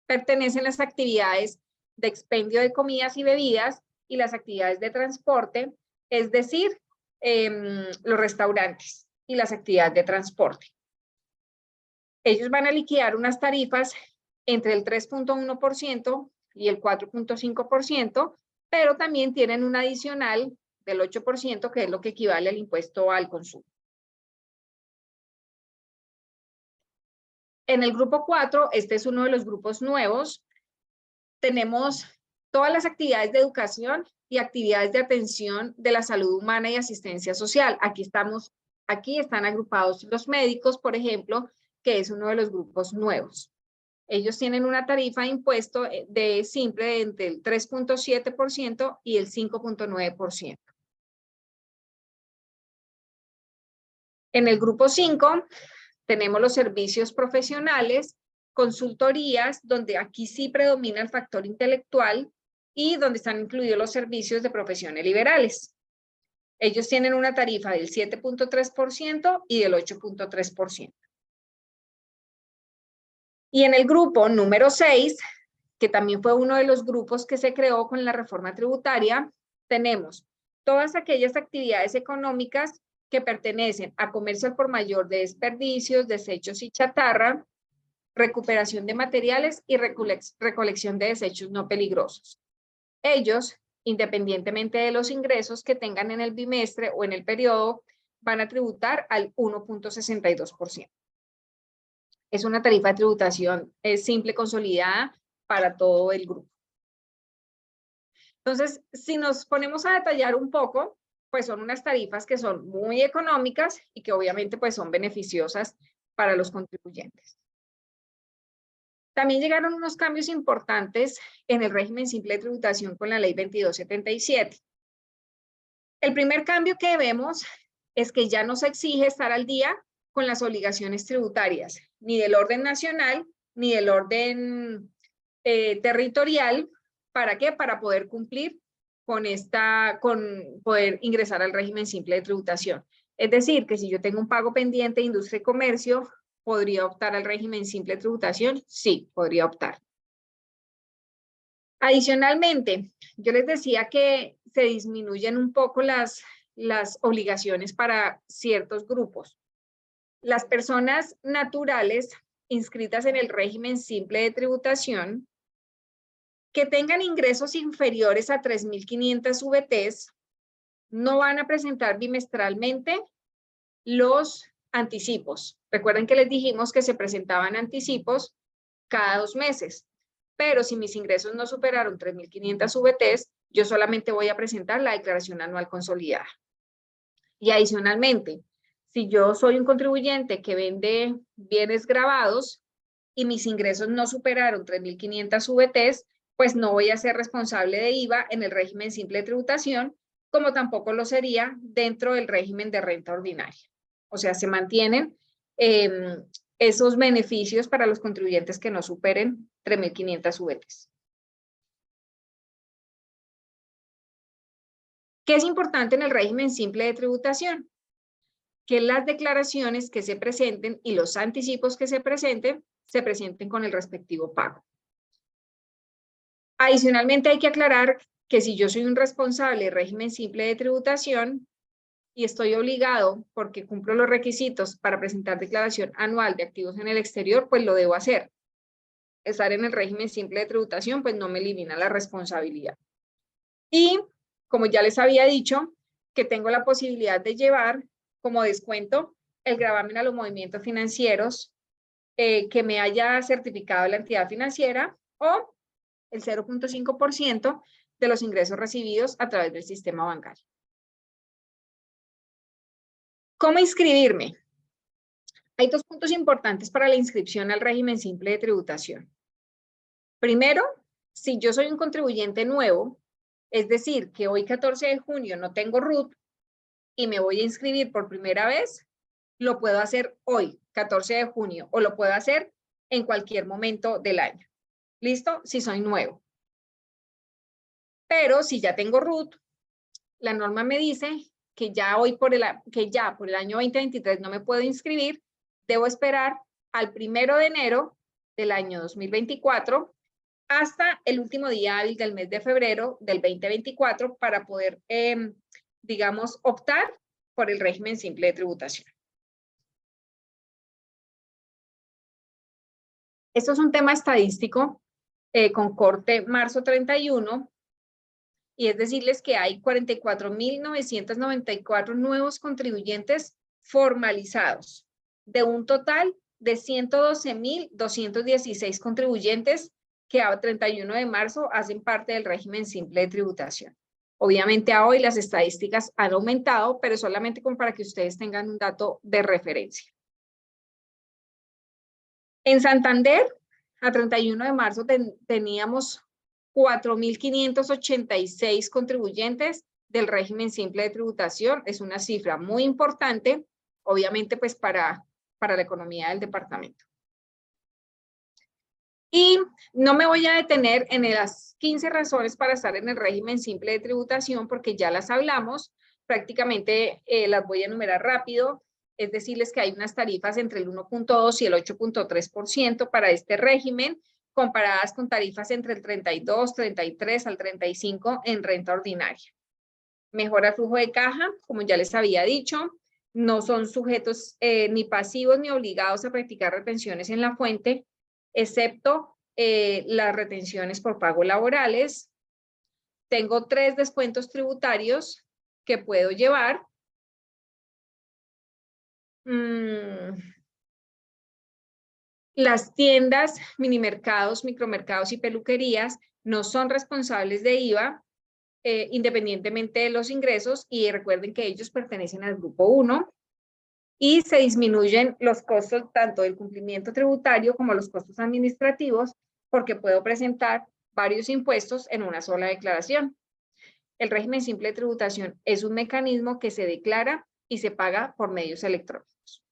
pertenecen las actividades de expendio de comidas y bebidas y las actividades de transporte, es decir, los restaurantes y las actividades de transporte. Ellos van a liquidar unas tarifas entre el 3.1% y el 4.5%, pero también tienen un adicional del 8%, que es lo que equivale al impuesto al consumo. En el grupo 4, este es uno de los grupos nuevos, tenemos todas las actividades de educación y actividades de atención de la salud humana y asistencia social. Aquí están agrupados los médicos, por ejemplo, que es uno de los grupos nuevos. Ellos tienen una tarifa de impuesto de simple entre el 3.7% y el 5.9%. En el grupo 5 tenemos los servicios profesionales, consultorías, donde aquí sí predomina el factor intelectual y donde están incluidos los servicios de profesiones liberales. Ellos tienen una tarifa del 7.3% y del 8.3%. Y en el grupo número 6, que también fue uno de los grupos que se creó con la reforma tributaria, tenemos todas aquellas actividades económicas que pertenecen a comercio al por mayor de desperdicios, desechos y chatarra, recuperación de materiales y recolección de desechos no peligrosos. Ellos, independientemente de los ingresos que tengan en el bimestre o en el periodo, van a tributar al 1.62%. Es una tarifa de tributación simple consolidada para todo el grupo. Entonces, si nos ponemos a detallar un poco, pues son unas tarifas que son muy económicas y que obviamente pues son beneficiosas para los contribuyentes. También llegaron unos cambios importantes en el régimen simple de tributación con la ley 2277. El primer cambio que vemos es que ya no se exige estar al día con las obligaciones tributarias, ni del orden nacional, ni del orden territorial. ¿Para qué? Para poder cumplir con poder ingresar al régimen simple de tributación. Es decir, que si yo tengo un pago pendiente de industria y comercio, ¿podría optar al régimen simple de tributación? Sí, podría optar. Adicionalmente, yo les decía que se disminuyen un poco las obligaciones para ciertos grupos. Las personas naturales inscritas en el régimen simple de tributación que tengan ingresos inferiores a 3.500 VTs no van a presentar bimestralmente los anticipos. Recuerden que les dijimos que se presentaban anticipos cada 2 meses, pero si mis ingresos no superaron 3.500 VTs, yo solamente voy a presentar la declaración anual consolidada. Y adicionalmente, si yo soy un contribuyente que vende bienes grabados y mis ingresos no superaron 3.500 VTs, pues no voy a ser responsable de IVA en el régimen simple de tributación, como tampoco lo sería dentro del régimen de renta ordinaria. O sea, se mantienen esos beneficios para los contribuyentes que no superen 3.500 VTs. ¿Qué es importante en el régimen simple de tributación? Que las declaraciones que se presenten y los anticipos que se presenten con el respectivo pago. Adicionalmente, hay que aclarar que si yo soy un responsable de régimen simple de tributación y estoy obligado porque cumplo los requisitos para presentar declaración anual de activos en el exterior, pues lo debo hacer. Estar en el régimen simple de tributación, pues no me elimina la responsabilidad. Y como ya les había dicho, que tengo la posibilidad de llevar como descuento el gravamen a los movimientos financieros que me haya certificado la entidad financiera o el 0.5% de los ingresos recibidos a través del sistema bancario. ¿Cómo inscribirme? Hay 2 puntos importantes para la inscripción al régimen simple de tributación. Primero, si yo soy un contribuyente nuevo, es decir, que hoy 14 de junio no tengo RUT y me voy a inscribir por primera vez, lo puedo hacer hoy, 14 de junio, o lo puedo hacer en cualquier momento del año. ¿Listo? Si soy nuevo. Pero si ya tengo RUT, la norma me dice que ya por el año 2023 no me puedo inscribir, debo esperar al 1 de enero del año 2024 hasta el último día hábil del mes de febrero del 2024 para poder, digamos, optar por el régimen simple de tributación. Esto es un tema estadístico con corte marzo 31, y es decirles que hay 44.994 nuevos contribuyentes formalizados, de un total de 112.216 contribuyentes que a 31 de marzo hacen parte del régimen simple de tributación. Obviamente a hoy las estadísticas han aumentado, pero solamente como para que ustedes tengan un dato de referencia. En Santander, a 31 de marzo teníamos 4.586 contribuyentes del régimen simple de tributación. Es una cifra muy importante, obviamente pues para la economía del departamento. Y no me voy a detener en las 15 razones para estar en el régimen simple de tributación porque ya las hablamos, prácticamente las voy a enumerar rápido. Es decirles que hay unas tarifas entre el 1.2 y el 8.3% para este régimen, comparadas con tarifas entre el 32, 33 al 35 en renta ordinaria. Mejora el flujo de caja, como ya les había dicho, no son sujetos ni pasivos ni obligados a practicar retenciones en la fuente, excepto las retenciones por pago laborales. Tengo 3 descuentos tributarios que puedo llevar. Las tiendas, minimercados, micromercados y peluquerías no son responsables de IVA independientemente de los ingresos, y recuerden que ellos pertenecen al grupo 1. y se disminuyen los costos tanto del cumplimiento tributario como los costos administrativos porque puedo presentar varios impuestos en una sola declaración. El régimen simple de tributación es un mecanismo que se declara y se paga por medios electrónicos.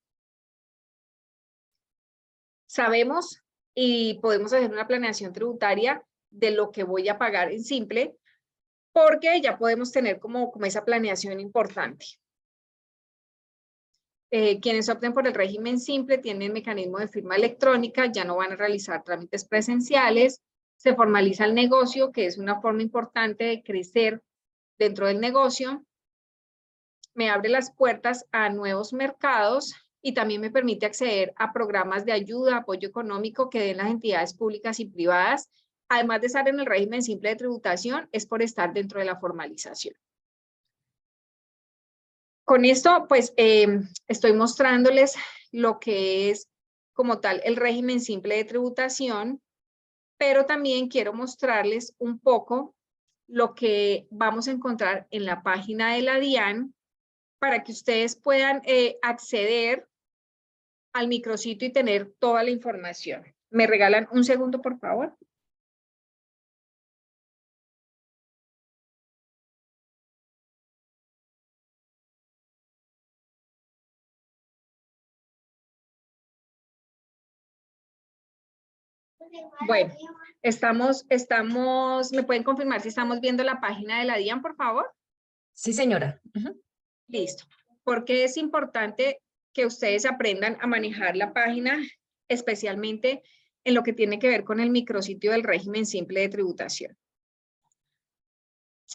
Sabemos y podemos hacer una planeación tributaria de lo que voy a pagar en simple, porque ya podemos tener como esa planeación importante. Quienes opten por el régimen simple tienen mecanismo de firma electrónica, ya no van a realizar trámites presenciales, se formaliza el negocio, que es una forma importante de crecer dentro del negocio, me abre las puertas a nuevos mercados y también me permite acceder a programas de ayuda, apoyo económico que den las entidades públicas y privadas. Además de estar en el régimen simple de tributación, es por estar dentro de la formalización. Con esto, pues, estoy mostrándoles lo que es como tal el régimen simple de tributación, pero también quiero mostrarles un poco lo que vamos a encontrar en la página de la DIAN para que ustedes puedan acceder al micrositio y tener toda la información. ¿Me regalan un segundo, por favor? Bueno, ¿me pueden confirmar si estamos viendo la página de la DIAN, por favor? Sí, señora. Listo. Porque es importante que ustedes aprendan a manejar la página, especialmente en lo que tiene que ver con el micrositio del régimen simple de tributación.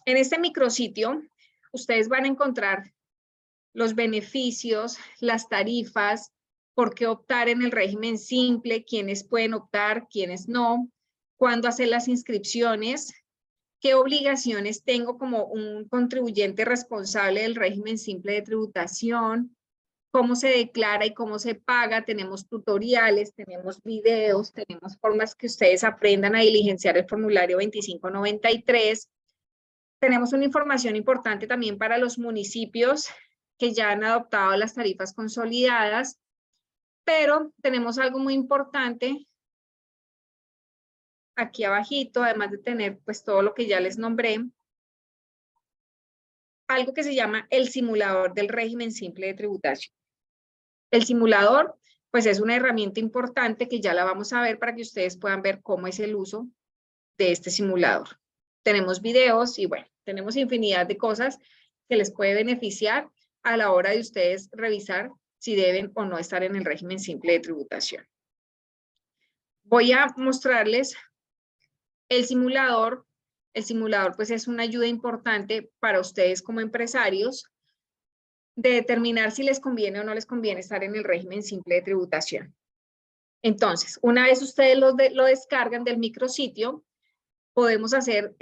En este micrositio, ustedes van a encontrar los beneficios, las tarifas, por qué optar en el régimen simple, quiénes pueden optar, quiénes no, cuándo hacer las inscripciones, qué obligaciones tengo como un contribuyente responsable del régimen simple de tributación, cómo se declara y cómo se paga. Tenemos tutoriales, tenemos videos, tenemos formas que ustedes aprendan a diligenciar el formulario 2593. Tenemos una información importante también para los municipios que ya han adoptado las tarifas consolidadas, pero tenemos algo muy importante aquí abajito, además de tener pues todo lo que ya les nombré, algo que se llama el simulador del régimen simple de tributación. El simulador pues es una herramienta importante que ya la vamos a ver para que ustedes puedan ver cómo es el uso de este simulador. Tenemos videos y bueno, tenemos infinidad de cosas que les puede beneficiar a la hora de ustedes revisar si deben o no estar en el régimen simple de tributación. Voy a mostrarles el simulador. El simulador pues es una ayuda importante para ustedes como empresarios de determinar si les conviene o no les conviene estar en el régimen simple de tributación. Entonces, una vez ustedes lo descargan del micrositio, podemos hacer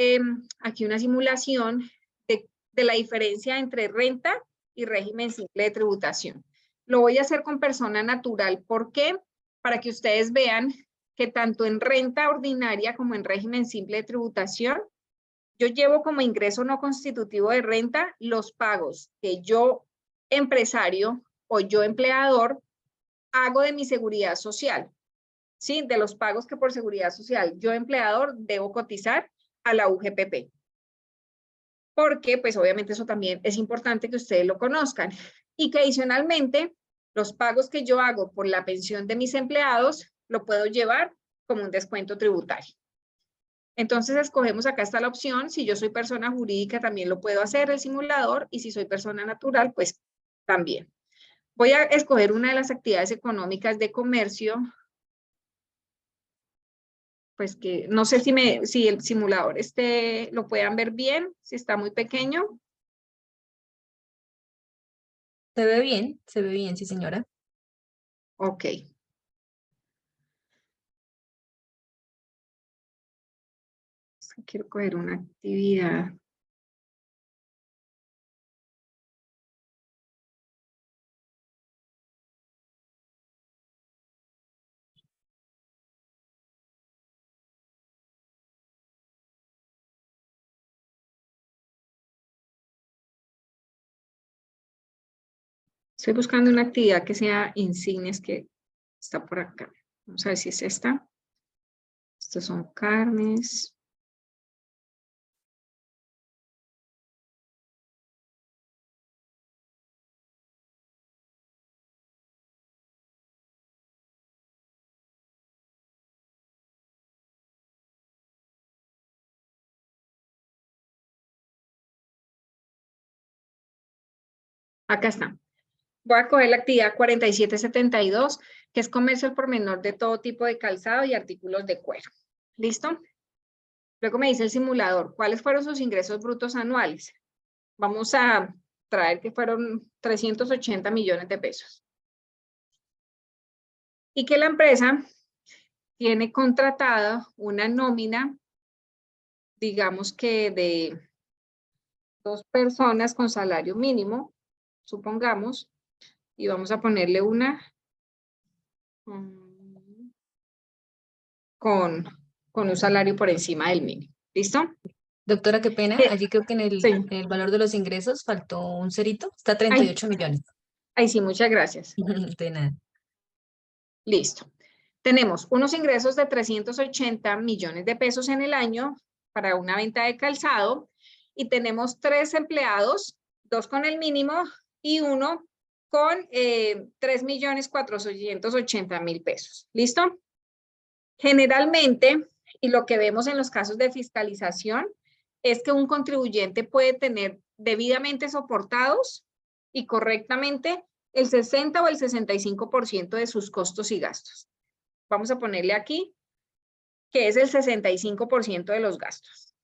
aquí una simulación de la diferencia entre renta y régimen simple de tributación. Lo voy a hacer con persona natural. ¿Por qué? Para que ustedes vean que tanto en renta ordinaria como en régimen simple de tributación, yo llevo como ingreso no constitutivo de renta los pagos que yo, empresario o yo, empleador, hago de mi seguridad social. ¿Sí? De los pagos que por seguridad social yo, empleador, debo cotizar a la UGPP. Porque, pues obviamente eso también es importante que ustedes lo conozcan. Y que adicionalmente, los pagos que yo hago por la pensión de mis empleados, lo puedo llevar como un descuento tributario. Entonces, escogemos acá está la opción. Si yo soy persona jurídica, también lo puedo hacer el simulador. Y si soy persona natural, pues también. Voy a escoger una de las actividades económicas de comercio, pues que no sé si el simulador lo puedan ver bien, si está muy pequeño. Se ve bien, sí, señora. Ok. Quiero coger una actividad. Estoy buscando una actividad que sea insignes que está por acá. Vamos a ver si es esta. Estos son carnes. Acá está. Voy a coger la actividad 4772, que es comercio al por menor de todo tipo de calzado y artículos de cuero. ¿Listo? Luego me dice el simulador, ¿cuáles fueron sus ingresos brutos anuales? Vamos a traer que fueron 380 millones de pesos. Y que la empresa tiene contratada una nómina, digamos que de 2 personas con salario mínimo, supongamos, y vamos a ponerle una con un salario por encima del mínimo. ¿Listo? Doctora, qué pena. Allí creo que en Sí. el valor de los ingresos faltó un cerito. Está Ay, 38 millones. ay, sí, muchas gracias. De nada. Listo. Tenemos unos ingresos de 380 millones de pesos en el año para una venta de calzado y tenemos 3 empleados, 2 con el mínimo y 1 con 3.480.000 pesos. ¿Listo? Generalmente, y lo que vemos en los casos de fiscalización, es que un contribuyente puede tener debidamente soportados y correctamente el 60 o el 65% de sus costos y gastos. Vamos a ponerle aquí que es el 65% de los gastos.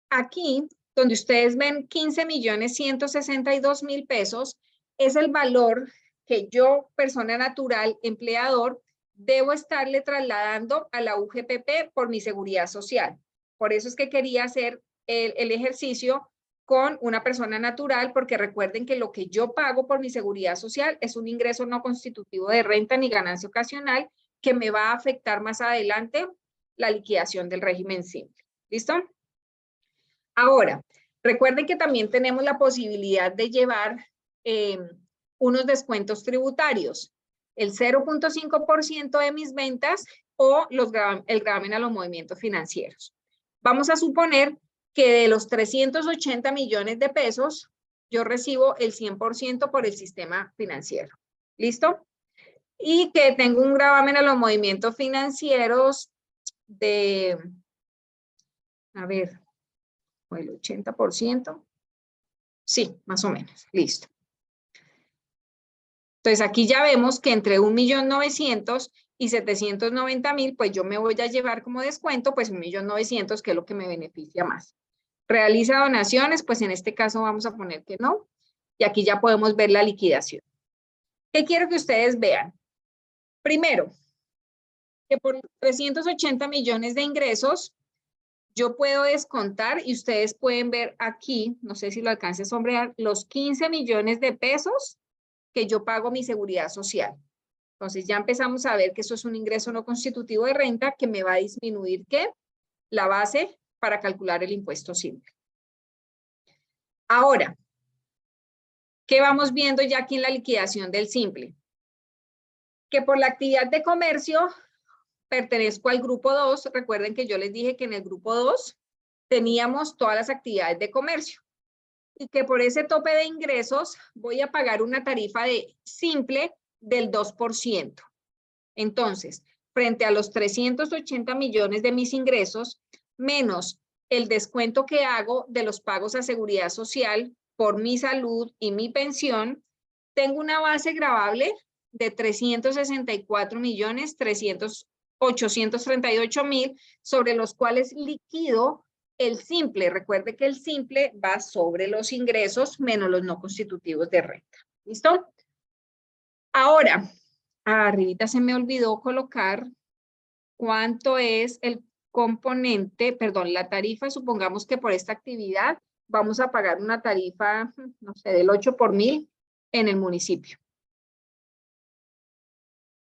Aquí, donde ustedes ven 15.162.000 pesos, es el valor que yo, persona natural, empleador, debo estarle trasladando a la UGPP por mi seguridad social. Por eso es que quería hacer el ejercicio con una persona natural, porque recuerden que lo que yo pago por mi seguridad social es un ingreso no constitutivo de renta ni ganancia ocasional que me va a afectar más adelante la liquidación del régimen simple. ¿Listo? Ahora, recuerden que también tenemos la posibilidad de llevar unos descuentos tributarios, el 0.5% de mis ventas o el gravamen a los movimientos financieros. Vamos a suponer que de los 380 millones de pesos, yo recibo el 100% por el sistema financiero. ¿Listo? Y que tengo un gravamen a los movimientos financieros de, a ver, o el 80%. Sí, más o menos. Listo. Entonces aquí ya vemos que entre 1.900.000 y 790.000, pues yo me voy a llevar como descuento, pues 1.900.000, que es lo que me beneficia más. Realiza donaciones, pues en este caso vamos a poner que no. Y aquí ya podemos ver la liquidación. ¿Qué quiero que ustedes vean? Primero, que por 380 millones de ingresos, yo puedo descontar y ustedes pueden ver aquí, no sé si lo alcance a sombrear, los 15 millones de pesos que yo pago mi seguridad social. Entonces ya empezamos a ver que eso es un ingreso no constitutivo de renta que me va a disminuir, ¿qué? La base para calcular el impuesto simple. Ahora, ¿qué vamos viendo ya aquí en la liquidación del simple? Que por la actividad de comercio pertenezco al grupo 2. Recuerden que yo les dije que en el grupo 2 teníamos todas las actividades de comercio y que por ese tope de ingresos voy a pagar una tarifa de simple del 2%. Entonces, frente a los 380 millones de mis ingresos, menos el descuento que hago de los pagos a seguridad social por mi salud y mi pensión, tengo una base gravable de 364.838.000, sobre los cuales liquido el simple. Recuerde que el simple va sobre los ingresos menos los no constitutivos de renta. ¿Listo? Ahora, arribita se me olvidó colocar cuánto es el componente, perdón, la tarifa. Supongamos que por esta actividad vamos a pagar una tarifa, no sé, del 8 por 1000 en el municipio.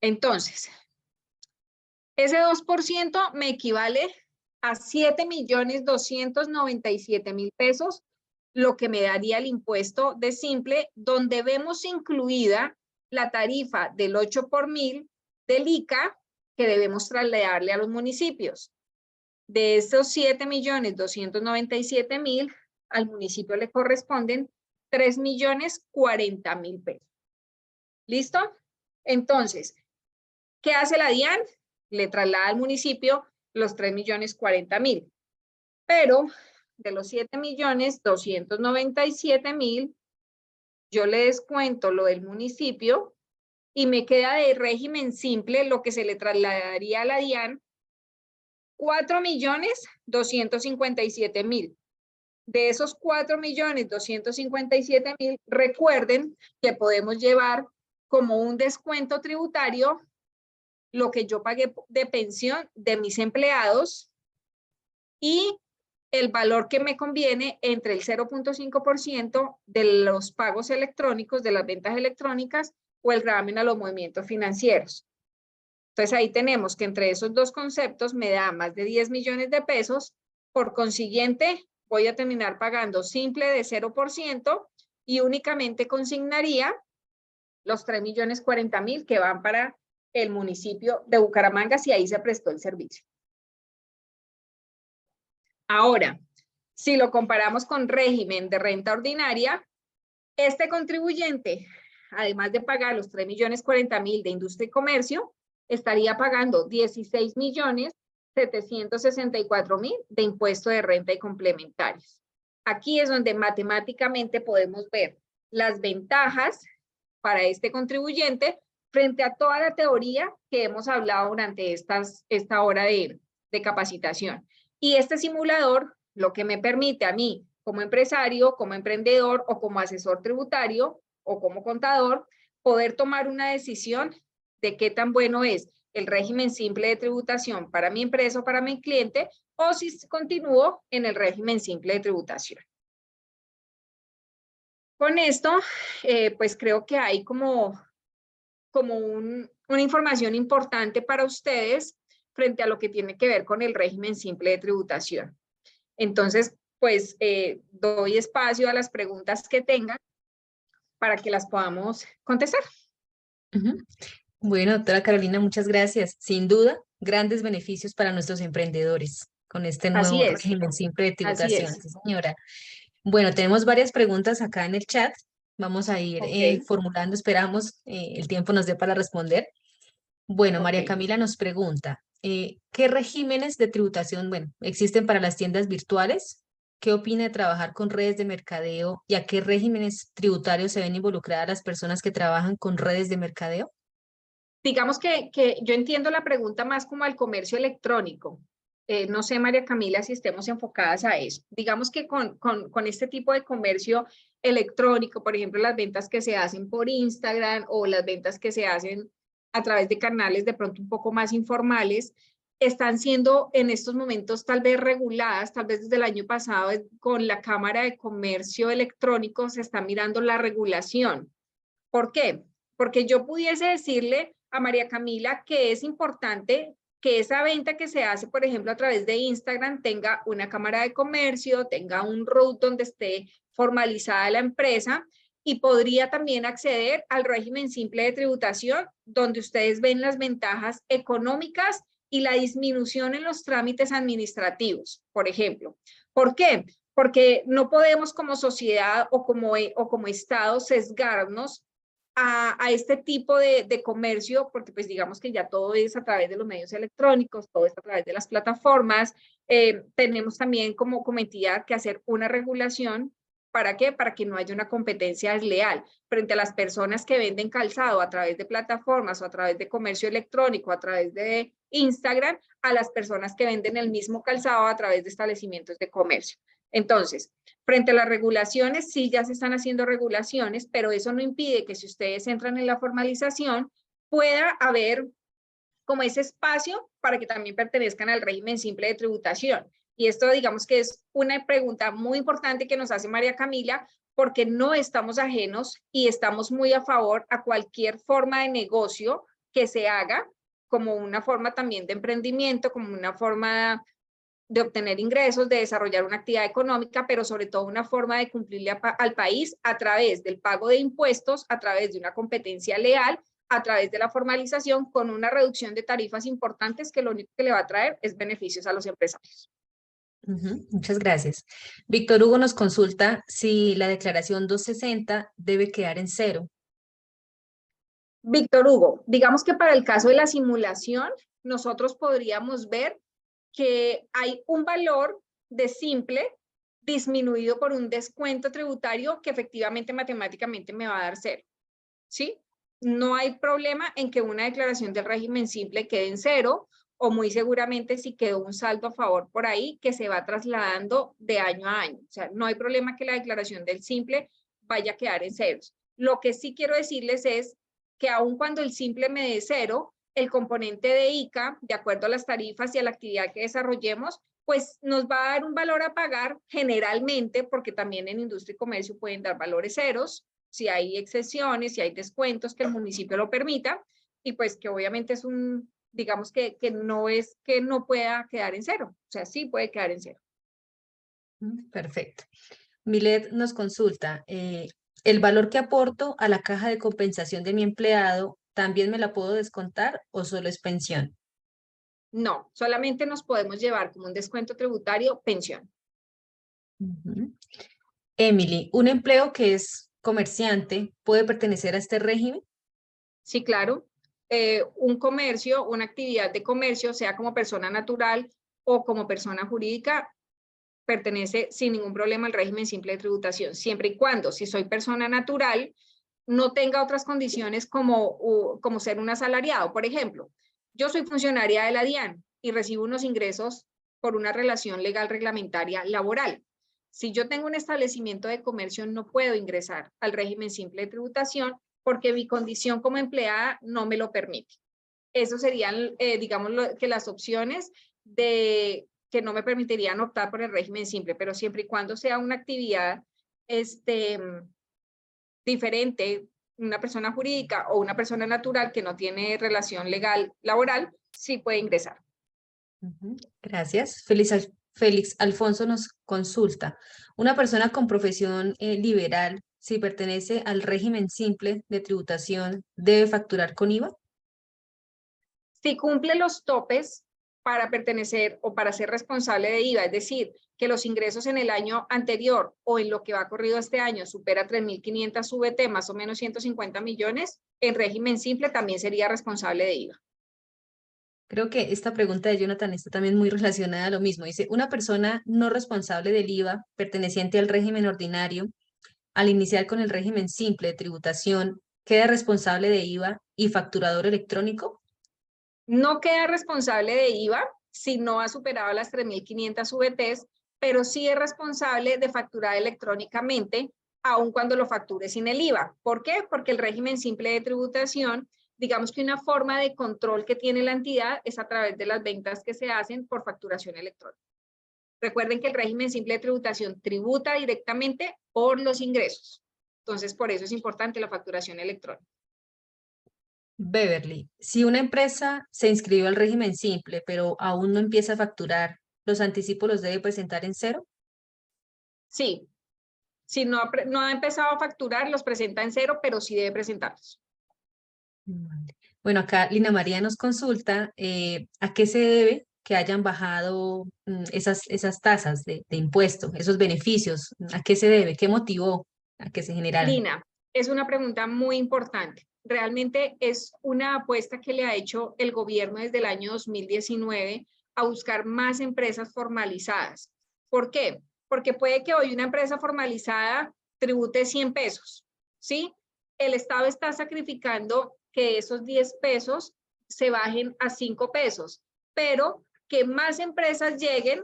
Entonces, ese 2% me equivale a 7.297.000 pesos lo que me daría el impuesto de simple, donde vemos incluida la tarifa del 8 por mil del ICA que debemos trasladarle a los municipios. De esos 7.297.000, al municipio le corresponden 3.040.000 pesos. ¿Listo? Entonces, ¿qué hace la DIAN? Le traslada al municipio los 3.040.000. Pero de los 7.297.000, yo le descuento lo del municipio y me queda de régimen simple lo que se le trasladaría a la DIAN, 4.257.000. De esos 4.257.000, recuerden que podemos llevar como un descuento tributario lo que yo pagué de pensión de mis empleados y el valor que me conviene entre el 0.5% de los pagos electrónicos, de las ventas electrónicas o el gravamen a los movimientos financieros. Entonces ahí tenemos que entre esos dos conceptos me da más de 10 millones de pesos. Por consiguiente, voy a terminar pagando simple de 0% y únicamente consignaría los 3.040.000 que van para el municipio de Bucaramanga si ahí se prestó el servicio. Ahora, si lo comparamos con régimen de renta ordinaria, este contribuyente, además de pagar los 3.040.000 de industria y comercio, estaría pagando 16.764.000 de impuesto de renta y complementarios. Aquí es donde matemáticamente podemos ver las ventajas para este contribuyente frente a toda la teoría que hemos hablado durante esta hora de capacitación. Y este simulador lo que me permite a mí, como empresario, como emprendedor o como asesor tributario o como contador, poder tomar una decisión de qué tan bueno es el régimen simple de tributación para mi empresa o para mi cliente, o si continúo en el régimen simple de tributación. Con esto, pues creo que hay como una información importante para ustedes frente a lo que tiene que ver con el régimen simple de tributación. Entonces, pues doy espacio a las preguntas que tengan para que las podamos contestar. Bueno, doctora Carolina, muchas gracias. Sin duda, grandes beneficios para nuestros emprendedores con este nuevo régimen simple de tributación. Sí, señora. Bueno, tenemos varias preguntas acá en el chat. Vamos a ir formulando, esperamos el tiempo nos dé para responder. Bueno, María Camila nos pregunta, ¿qué regímenes de tributación, existen para las tiendas virtuales? ¿Qué opina de trabajar con redes de mercadeo y a qué regímenes tributarios se ven involucradas las personas que trabajan con redes de mercadeo? Digamos que yo entiendo la pregunta más como al comercio electrónico. No sé, María Camila, si estemos enfocadas a eso. Digamos que con este tipo de comercio electrónico, por ejemplo, las ventas que se hacen por Instagram o las ventas que se hacen a través de canales de pronto un poco más informales, están siendo en estos momentos tal vez reguladas, tal vez desde el año pasado con la Cámara de Comercio Electrónico se está mirando la regulación. ¿Por qué? Porque yo pudiese decirle a María Camila que es importante que esa venta que se hace, por ejemplo, a través de Instagram tenga una cámara de comercio, tenga un RUT donde esté formalizada la empresa y podría también acceder al régimen simple de tributación donde ustedes ven las ventajas económicas y la disminución en los trámites administrativos, por ejemplo. ¿Por qué? Porque no podemos como sociedad o como Estado sesgarnos a este tipo de comercio, porque pues digamos que ya todo es a través de los medios electrónicos, todo es a través de las plataformas. Tenemos también como entidad que hacer una regulación. ¿Para qué? Para que no haya una competencia desleal frente a las personas que venden calzado a través de plataformas o a través de comercio electrónico, a través de Instagram, a las personas que venden el mismo calzado a través de establecimientos de comercio. Entonces, frente a las regulaciones, sí ya se están haciendo regulaciones, pero eso no impide que si ustedes entran en la formalización, pueda haber como ese espacio para que también pertenezcan al régimen simple de tributación. Y esto digamos que es una pregunta muy importante que nos hace María Camila, porque no estamos ajenos y estamos muy a favor a cualquier forma de negocio que se haga como una forma también de emprendimiento, como una forma de obtener ingresos, de desarrollar una actividad económica, pero sobre todo una forma de cumplirle al país a través del pago de impuestos, a través de una competencia leal, a través de la formalización, con una reducción de tarifas importantes que lo único que le va a traer es beneficios a los empresarios. Muchas gracias. Víctor Hugo nos consulta si la declaración 260 debe quedar en cero. Víctor Hugo, digamos que para el caso de la simulación, nosotros podríamos ver que hay un valor de simple disminuido por un descuento tributario que efectivamente matemáticamente me va a dar cero, ¿sí? No hay problema en que una declaración del régimen simple quede en cero, o muy seguramente si quedó un saldo a favor por ahí que se va trasladando de año a año. O sea, no hay problema que la declaración del simple vaya a quedar en ceros. Lo que sí quiero decirles es que aun cuando el simple me dé cero, el componente de ICA, de acuerdo a las tarifas y a la actividad que desarrollemos, pues nos va a dar un valor a pagar generalmente, porque también en industria y comercio pueden dar valores ceros, si hay excepciones, si hay descuentos que el municipio lo permita, y pues que obviamente es un, digamos que no es que no pueda quedar en cero, o sea, sí puede quedar en cero. Perfecto. Milet nos consulta, ¿el valor que aporto a la caja de compensación de mi empleado también me la puedo descontar o solo es pensión? No, solamente nos podemos llevar como un descuento tributario pensión. Emily, ¿un empleo que es comerciante puede pertenecer a este régimen? Sí, claro. Un comercio, una actividad de comercio, sea como persona natural o como persona jurídica, pertenece sin ningún problema al régimen simple de tributación, siempre y cuando, si soy persona natural, no tenga otras condiciones como ser un asalariado. Por ejemplo, yo soy funcionaria de la DIAN y recibo unos ingresos por una relación legal reglamentaria laboral. Si yo tengo un establecimiento de comercio, no puedo ingresar al régimen simple de tributación porque mi condición como empleada no me lo permite. Eso serían, digamos, que las opciones que no me permitirían optar por el régimen simple, pero siempre y cuando sea una actividad diferente, una persona jurídica o una persona natural que no tiene relación legal laboral, sí puede ingresar. Gracias. Félix Alfonso nos consulta, ¿una persona con profesión liberal, si pertenece al régimen simple de tributación, debe facturar con IVA? Si cumple los topes para pertenecer o para ser responsable de IVA, es decir, que los ingresos en el año anterior o en lo que va corrido este año supera 3.500 VT, más o menos 150 millones, en régimen simple también sería responsable de IVA. Creo que esta pregunta de Jonathan está también muy relacionada a lo mismo. Dice, ¿una persona no responsable del IVA perteneciente al régimen ordinario, al iniciar con el régimen simple de tributación, queda responsable de IVA y facturador electrónico? No queda responsable de IVA si no ha superado las 3.500 VTs, pero sí es responsable de facturar electrónicamente, aun cuando lo facture sin el IVA. ¿Por qué? Porque el régimen simple de tributación, digamos que una forma de control que tiene la entidad es a través de las ventas que se hacen por facturación electrónica. Recuerden que el régimen simple de tributación tributa directamente por los ingresos. Entonces, por eso es importante la facturación electrónica. Beverly, si una empresa se inscribió al régimen simple, pero aún no empieza a facturar, ¿los anticipos los debe presentar en cero? Sí, si no ha empezado a facturar, los presenta en cero, pero sí debe presentarlos. Bueno, acá Lina María nos consulta a qué se debe que hayan bajado esas tasas de impuesto, esos beneficios, ¿a qué se debe? ¿Qué motivó a que se generaran? Lina, es una pregunta muy importante. Realmente es una apuesta que le ha hecho el gobierno desde el año 2019 a buscar más empresas formalizadas. ¿Por qué? Porque puede que hoy una empresa formalizada tribute 100 pesos, ¿sí? El Estado está sacrificando que esos 10 pesos se bajen a 5 pesos, pero que más empresas lleguen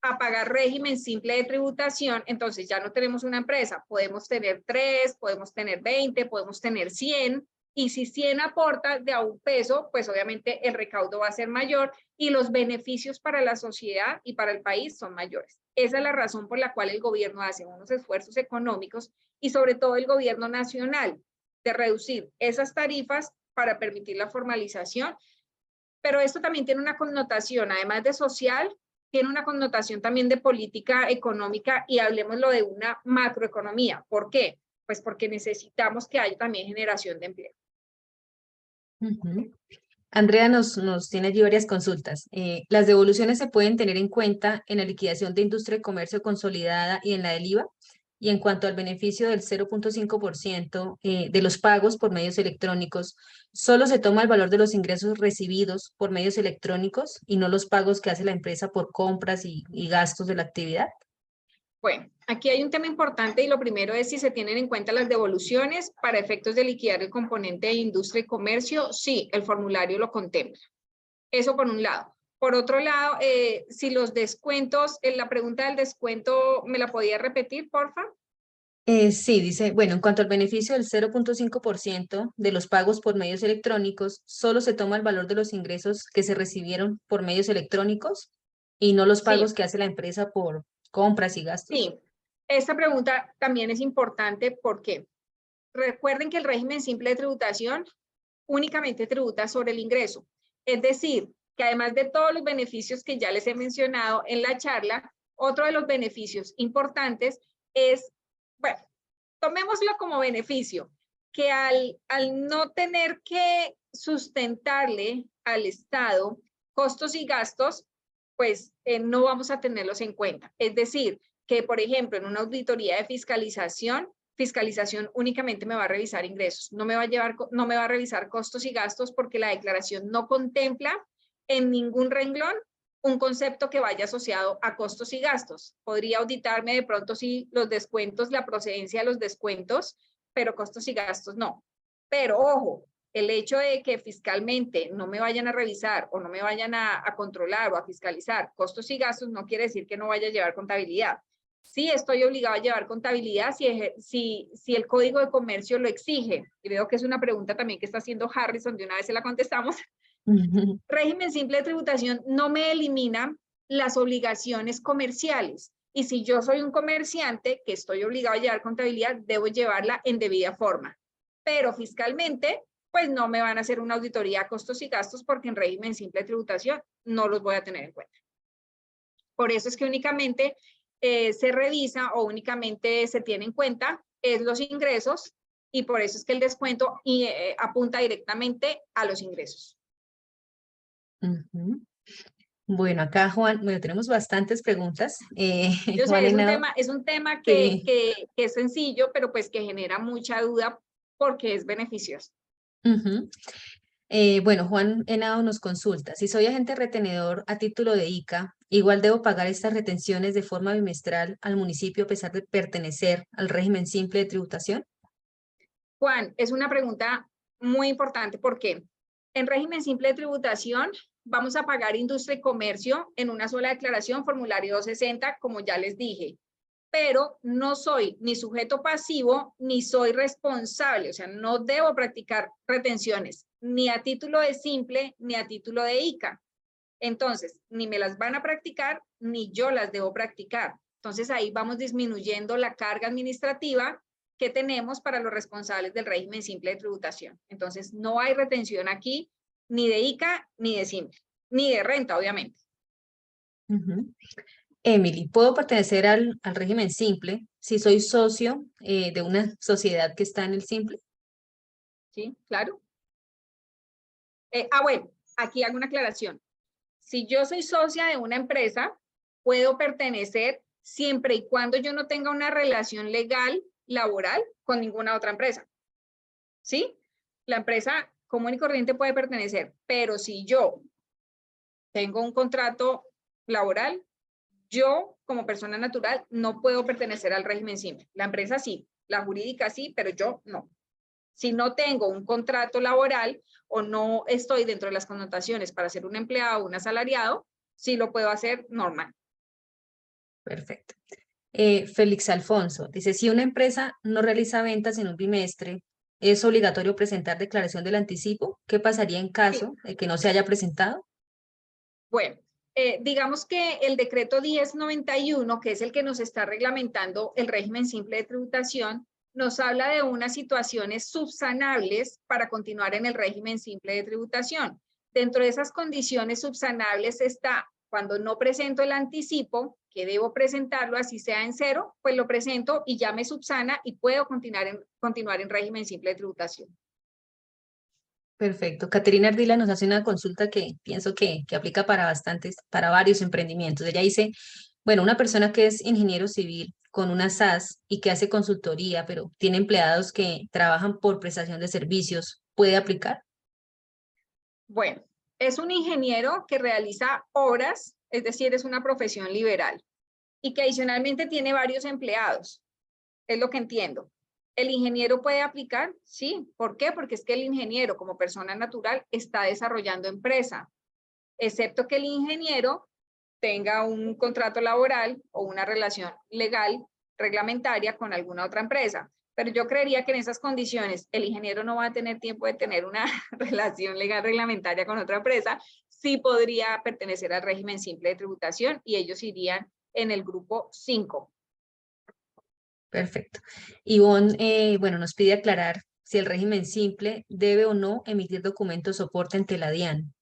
a pagar régimen simple de tributación, entonces ya no tenemos una empresa, podemos tener 3, podemos tener 20, podemos tener 100, y si 100 aporta de a un peso, pues obviamente el recaudo va a ser mayor y los beneficios para la sociedad y para el país son mayores. Esa es la razón por la cual el gobierno hace unos esfuerzos económicos y sobre todo el gobierno nacional de reducir esas tarifas para permitir la formalización, pero esto también tiene una connotación, además de social, tiene una connotación también de política económica y hablemoslo de una macroeconomía. ¿Por qué? Pues porque necesitamos que haya también generación de empleo. Andrea nos tiene allí varias consultas. ¿Las devoluciones se pueden tener en cuenta en la liquidación de industria y comercio consolidada y en la del IVA? Y en cuanto al beneficio del 0.5% de los pagos por medios electrónicos, ¿solo se toma el valor de los ingresos recibidos por medios electrónicos y no los pagos que hace la empresa por compras y gastos de la actividad? Bueno, aquí hay un tema importante y lo primero es si se tienen en cuenta las devoluciones para efectos de liquidar el componente de industria y comercio. Sí, el formulario lo contempla. Eso por un lado. Por otro lado, si los descuentos, la pregunta del descuento, ¿me la podía repetir, porfa? Sí, dice, bueno, en cuanto al beneficio del 0.5% de los pagos por medios electrónicos, solo se toma el valor de los ingresos que se recibieron por medios electrónicos y no los pagos Sí, que hace la empresa por compras y gastos. sí. Esta pregunta también es importante porque recuerden que el régimen simple de tributación únicamente tributa sobre el ingreso. Es decir, que además de todos los beneficios que ya les he mencionado en la charla, otro de los beneficios importantes es, bueno, tomémoslo como beneficio, que al no tener que sustentarle al Estado costos y gastos, pues no vamos a tenerlos en cuenta. Es decir, que por ejemplo en una auditoría de fiscalización únicamente me va a revisar ingresos, no me va a revisar costos y gastos porque la declaración no contempla en ningún renglón un concepto que vaya asociado a costos y gastos. Podría auditarme de pronto si los descuentos, la procedencia de los descuentos, pero costos y gastos no. Pero ojo, el hecho de que fiscalmente no me vayan a revisar o no me vayan a controlar o a fiscalizar costos y gastos no quiere decir que no vaya a llevar contabilidad. Sí, estoy obligado a llevar contabilidad si el Código de Comercio lo exige. Y veo que es una pregunta también que está haciendo Harrison, de una vez se la contestamos. Régimen simple de tributación no me elimina las obligaciones comerciales. Y si yo soy un comerciante que estoy obligado a llevar contabilidad, debo llevarla en debida forma. Pero fiscalmente, pues no me van a hacer una auditoría a costos y gastos porque en régimen simple de tributación no los voy a tener en cuenta. Por eso es que únicamente se revisa o únicamente se tiene en cuenta es los ingresos y por eso es que el descuento apunta directamente a los ingresos. Bueno, acá Juan, bueno, tenemos bastantes preguntas. Yo sé, es un tema que, sí. que es sencillo, pero pues que genera mucha duda porque es beneficioso. Bueno, Juan Henao nos consulta, si soy agente retenedor a título de ICA, ¿igual debo pagar estas retenciones de forma bimestral al municipio a pesar de pertenecer al régimen simple de tributación? Juan, es una pregunta muy importante porque en régimen simple de tributación vamos a pagar industria y comercio en una sola declaración, formulario 260, como ya les dije, pero no soy ni sujeto pasivo ni soy responsable, o sea, no debo practicar retenciones ni a título de simple ni a título de ICA. Entonces, ni me las van a practicar ni yo las debo practicar. Entonces, ahí vamos disminuyendo la carga administrativa que tenemos para los responsables del régimen simple de tributación. Entonces, no hay retención aquí ni de ICA ni de simple, ni de renta, obviamente. Emily, ¿puedo pertenecer al régimen simple si soy socio de una sociedad que está en el simple? Sí, claro. Bueno, aquí hago una aclaración. Si yo soy socia de una empresa, puedo pertenecer siempre y cuando yo no tenga una relación legal, laboral, con ninguna otra empresa. ¿Sí? La empresa común y corriente puede pertenecer, pero si yo tengo un contrato laboral, yo como persona natural no puedo pertenecer al régimen simple. La empresa sí, la jurídica sí, pero yo no. Si no tengo un contrato laboral o no estoy dentro de las connotaciones para ser un empleado o un asalariado, sí lo puedo hacer normal. Perfecto. Félix Alfonso dice, si una empresa no realiza ventas en un bimestre, ¿es obligatorio presentar declaración del anticipo? ¿Qué pasaría en caso de que no se haya presentado? Bueno, digamos que el decreto 1091, que es el que nos está reglamentando el régimen simple de tributación, nos habla de unas situaciones subsanables para continuar en el régimen simple de tributación. Dentro de esas condiciones subsanables está, Cuando no presento el anticipo, que debo presentarlo así sea en cero, pues lo presento y ya me subsana y puedo continuar en régimen simple de tributación. Perfecto. Caterina Ardila nos hace una consulta que pienso que aplica para varios emprendimientos. Ella dice, bueno, una persona que es ingeniero civil con una SAS y que hace consultoría, pero tiene empleados que trabajan por prestación de servicios, ¿puede aplicar? Bueno, es un ingeniero que realiza obras, es decir, es una profesión liberal y que adicionalmente tiene varios empleados. Es lo que entiendo. ¿El ingeniero puede aplicar? Sí. ¿Por qué? Porque es que el ingeniero, como persona natural, está desarrollando empresa, excepto que el ingeniero tenga un contrato laboral o una relación legal, reglamentaria con alguna otra empresa. Pero yo creería que en esas condiciones el ingeniero no va a tener tiempo de tener una relación legal reglamentaria con otra empresa, sí podría pertenecer al régimen simple de tributación y ellos irían en el grupo 5. Perfecto. Ivonne, bueno, nos pide aclarar si el régimen simple debe o no emitir documentos soporte ante la DIAN.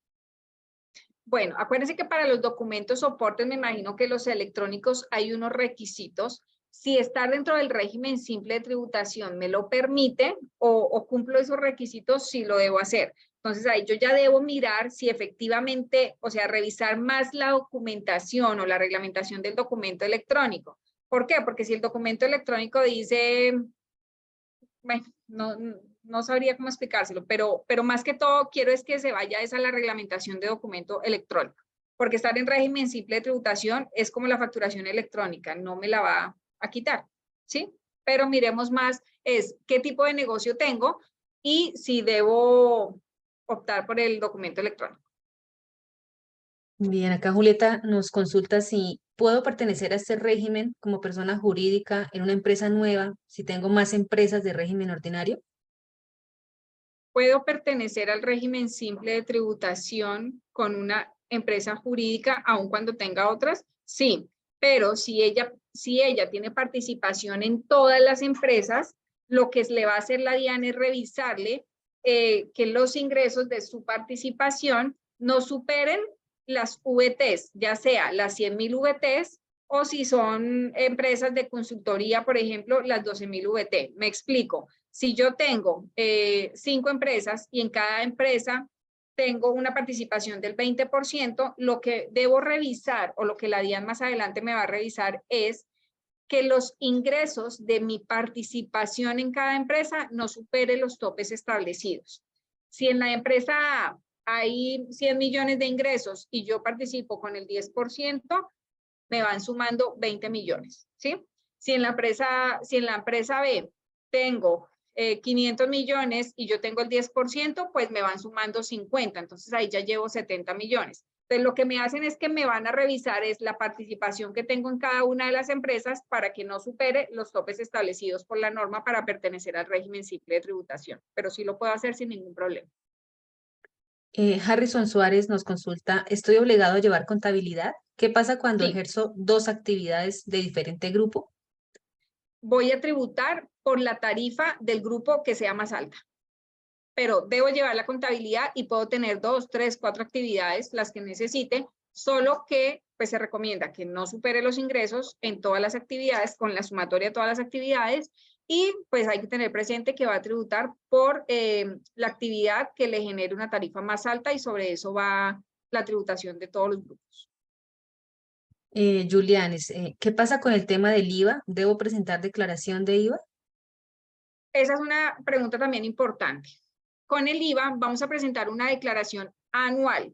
Bueno, acuérdense que para los documentos soportes, me imagino que los electrónicos hay unos requisitos. Si estar dentro del régimen simple de tributación me lo permite o cumplo esos requisitos, sí lo debo hacer. Entonces ahí yo ya debo mirar si efectivamente, o sea, revisar más la documentación o la reglamentación del documento electrónico. ¿Por qué? Porque si el documento electrónico dice, bueno, no sabría cómo explicárselo, pero más que todo quiero es que se vaya esa la reglamentación de documento electrónico, porque estar en régimen simple de tributación es como la facturación electrónica, no me la va a quitar, ¿sí? Pero miremos más es qué tipo de negocio tengo y si debo optar por el documento electrónico. Bien, acá Julieta nos consulta si puedo pertenecer a este régimen como persona jurídica en una empresa nueva si tengo más empresas de régimen ordinario. ¿Puedo pertenecer al régimen simple de tributación con una empresa jurídica aun cuando tenga otras? Sí, pero si ella tiene participación en todas las empresas, lo que le va a hacer la DIAN es revisarle que los ingresos de su participación no superen las VTs, ya sea las 100.000 VTs o si son empresas de consultoría, por ejemplo, las 12.000 VT. Me explico. Si yo tengo 5 empresas y en cada empresa tengo una participación del 20%, lo que debo revisar o lo que la DIAN más adelante me va a revisar es que los ingresos de mi participación en cada empresa no superen los topes establecidos. Si en la empresa hay 100 millones de ingresos y yo participo con el 10%, me van sumando 20 millones, ¿sí? Si en la empresa B tengo 500 millones y yo tengo el 10%, pues me van sumando 50, entonces ahí ya llevo 70 millones. Entonces lo que me hacen es que me van a revisar es la participación que tengo en cada una de las empresas para que no supere los topes establecidos por la norma para pertenecer al régimen simple de tributación, pero sí lo puedo hacer sin ningún problema. Harrison Suárez nos consulta, ¿estoy obligado a llevar contabilidad? ¿Qué pasa cuando Sí. ejerzo 2 actividades de diferente grupo? Voy a tributar por la tarifa del grupo que sea más alta, pero debo llevar la contabilidad y puedo tener 2, 3, 4 actividades, las que necesite, solo que pues se recomienda que no supere los ingresos en todas las actividades, con la sumatoria de todas las actividades, y pues hay que tener presente que va a tributar por la actividad que le genere una tarifa más alta y sobre eso va la tributación de todos los grupos. Julianes, ¿qué pasa con el tema del IVA? ¿Debo presentar declaración de IVA? Esa es una pregunta también importante. Con el IVA vamos a presentar una declaración anual,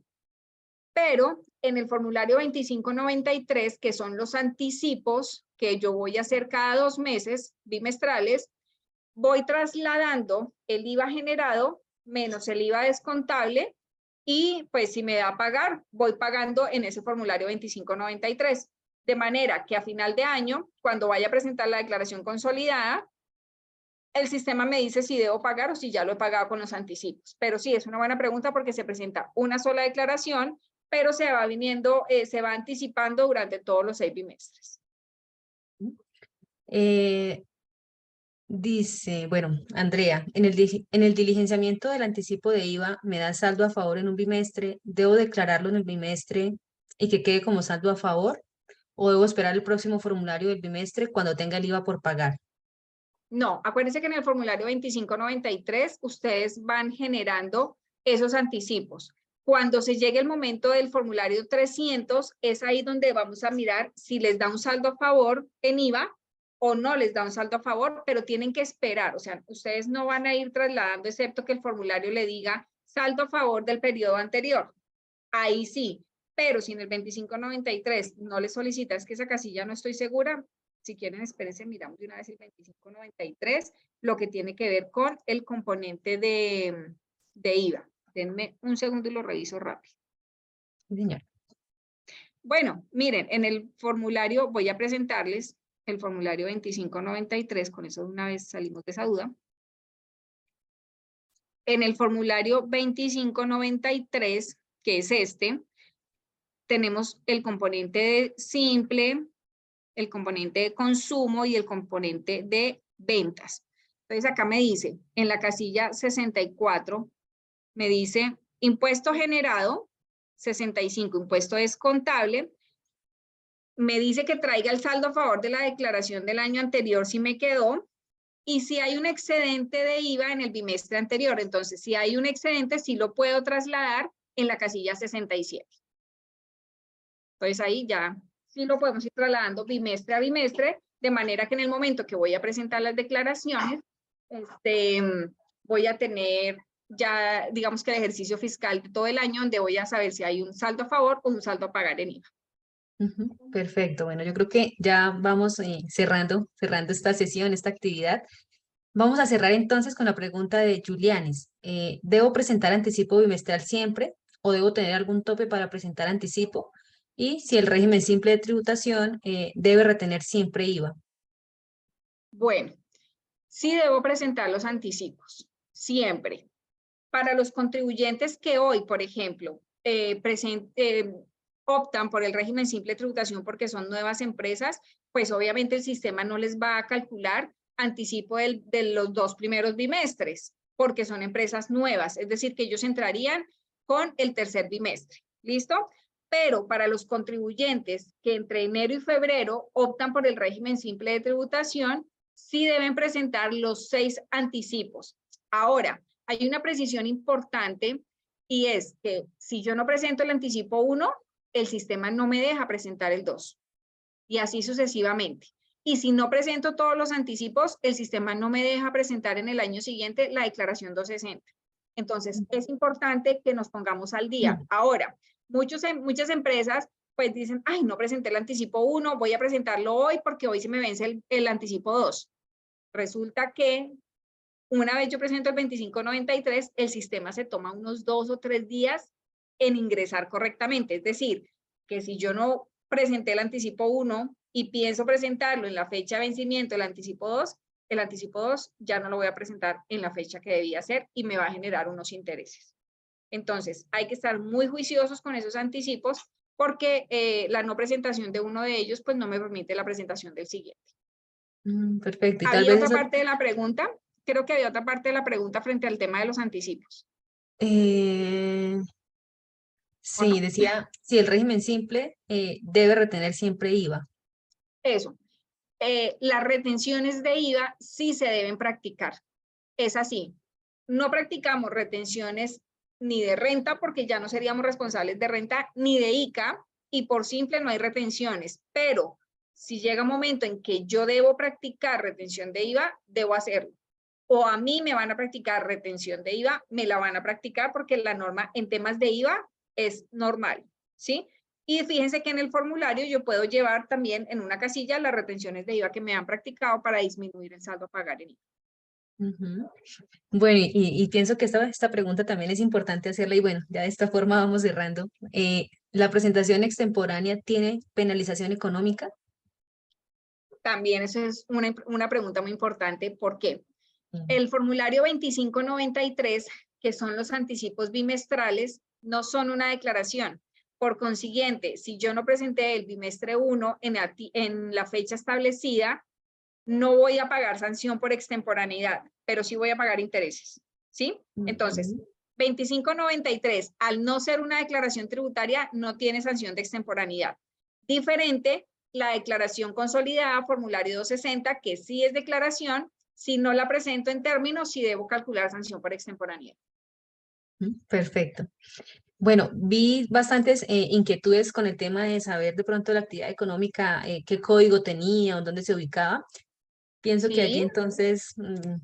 pero en el formulario 2593, que son los anticipos que yo voy a hacer cada 2 meses bimestrales, voy trasladando el IVA generado menos el IVA descontable y pues si me da a pagar, voy pagando en ese formulario 2593. De manera que a final de año, cuando vaya a presentar la declaración consolidada, el sistema me dice si debo pagar o si ya lo he pagado con los anticipos. Pero sí, es una buena pregunta porque se presenta una sola declaración, pero se va anticipando durante todos los 6 bimestres. Dice, bueno, Andrea, en el diligenciamiento del anticipo de IVA me da saldo a favor en un bimestre, ¿debo declararlo en el bimestre y que quede como saldo a favor, o debo esperar el próximo formulario del bimestre cuando tenga el IVA por pagar? No, acuérdense que en el formulario 2593 ustedes van generando esos anticipos. Cuando se llegue el momento del formulario 300, es ahí donde vamos a mirar si les da un saldo a favor en IVA o no les da un saldo a favor, pero tienen que esperar. O sea, ustedes no van a ir trasladando excepto que el formulario le diga saldo a favor del periodo anterior. Ahí sí, pero si en el 2593 no les solicita, es que esa casilla no estoy segura. Si quieren, espérense, miramos de una vez el 2593, lo que tiene que ver con el componente de IVA. Denme un segundo y lo reviso rápido. Señor. Bueno, miren, en el formulario voy a presentarles el formulario 2593, con eso de una vez salimos de esa duda. En el formulario 2593, que es este, tenemos el componente de simple, el componente de consumo y el componente de ventas. Entonces acá me dice, en la casilla 64, me dice impuesto generado, 65, impuesto descontable. Me dice que traiga el saldo a favor de la declaración del año anterior si me quedó, y si hay un excedente de IVA en el bimestre anterior. Entonces, si hay un excedente, sí lo puedo trasladar en la casilla 67. Entonces ahí ya sí lo podemos ir trasladando bimestre a bimestre, de manera que en el momento que voy a presentar las declaraciones, voy a tener ya, digamos que el ejercicio fiscal de todo el año, donde voy a saber si hay un saldo a favor o un saldo a pagar en IVA. Perfecto, bueno, yo creo que ya vamos cerrando esta sesión, esta actividad. Vamos a cerrar entonces con la pregunta de Julianis. ¿Debo presentar anticipo bimestral siempre o debo tener algún tope para presentar anticipo? Y si el régimen simple de tributación debe retener siempre IVA. Bueno, sí debo presentar los anticipos, siempre. Para los contribuyentes que hoy, por ejemplo, optan por el régimen simple de tributación porque son nuevas empresas, pues obviamente el sistema no les va a calcular anticipo de los 2 primeros bimestres, porque son empresas nuevas, es decir, que ellos entrarían con el tercer bimestre, ¿listo? Pero para los contribuyentes que entre enero y febrero optan por el régimen simple de tributación, sí deben presentar los 6 anticipos. Ahora, hay una precisión importante, y es que si yo no presento el anticipo 1, el sistema no me deja presentar el 2, y así sucesivamente. Y si no presento todos los anticipos, el sistema no me deja presentar en el año siguiente la declaración 260. Entonces, es importante que nos pongamos al día. Ahora, muchas empresas pues dicen, ay, no presenté el anticipo 1, voy a presentarlo hoy porque hoy se me vence el anticipo 2. Resulta que una vez yo presento el 2593, el sistema se toma unos 2 o 3 días en ingresar correctamente. Es decir, que si yo no presenté el anticipo 1 y pienso presentarlo en la fecha de vencimiento del anticipo 2, el anticipo 2 ya no lo voy a presentar en la fecha que debía ser y me va a generar unos intereses. Entonces, hay que estar muy juiciosos con esos anticipos porque la no presentación de uno de ellos pues no me permite la presentación del siguiente. Perfecto. Y ¿Había otra parte de la pregunta? Creo que había otra parte de la pregunta frente al tema de los anticipos. Sí, no? Decía, si el régimen simple debe retener siempre IVA. Eso. Las retenciones de IVA sí se deben practicar. Es así. No practicamos retenciones ni de renta porque ya no seríamos responsables de renta, ni de ICA, y por simple no hay retenciones. Pero si llega un momento en que yo debo practicar retención de IVA, debo hacerlo. O a mí me van a practicar retención de IVA, me la van a practicar porque la norma en temas de IVA es normal, ¿sí? Y fíjense que en el formulario yo puedo llevar también en una casilla las retenciones de IVA que me han practicado para disminuir el saldo a pagar en IVA. Bueno, y pienso que esta pregunta también es importante hacerla, y bueno, ya de esta forma vamos cerrando. ¿La presentación extemporánea tiene penalización económica? También esa es una pregunta muy importante. ¿Por qué? El formulario 2593, que son los anticipos bimestrales, no son una declaración. Por consiguiente, si yo no presenté el bimestre 1 en la fecha establecida, no voy a pagar sanción por extemporaneidad, pero sí voy a pagar intereses, ¿sí? Entonces, 2593, al no ser una declaración tributaria, no tiene sanción de extemporaneidad. Diferente, la declaración consolidada, formulario 260, que sí es declaración, si no la presento en términos, sí debo calcular sanción por extemporaneidad. Perfecto. Bueno, vi bastantes inquietudes con el tema de saber de pronto la actividad económica, qué código tenía o dónde se ubicaba. Pienso que allí Sí. entonces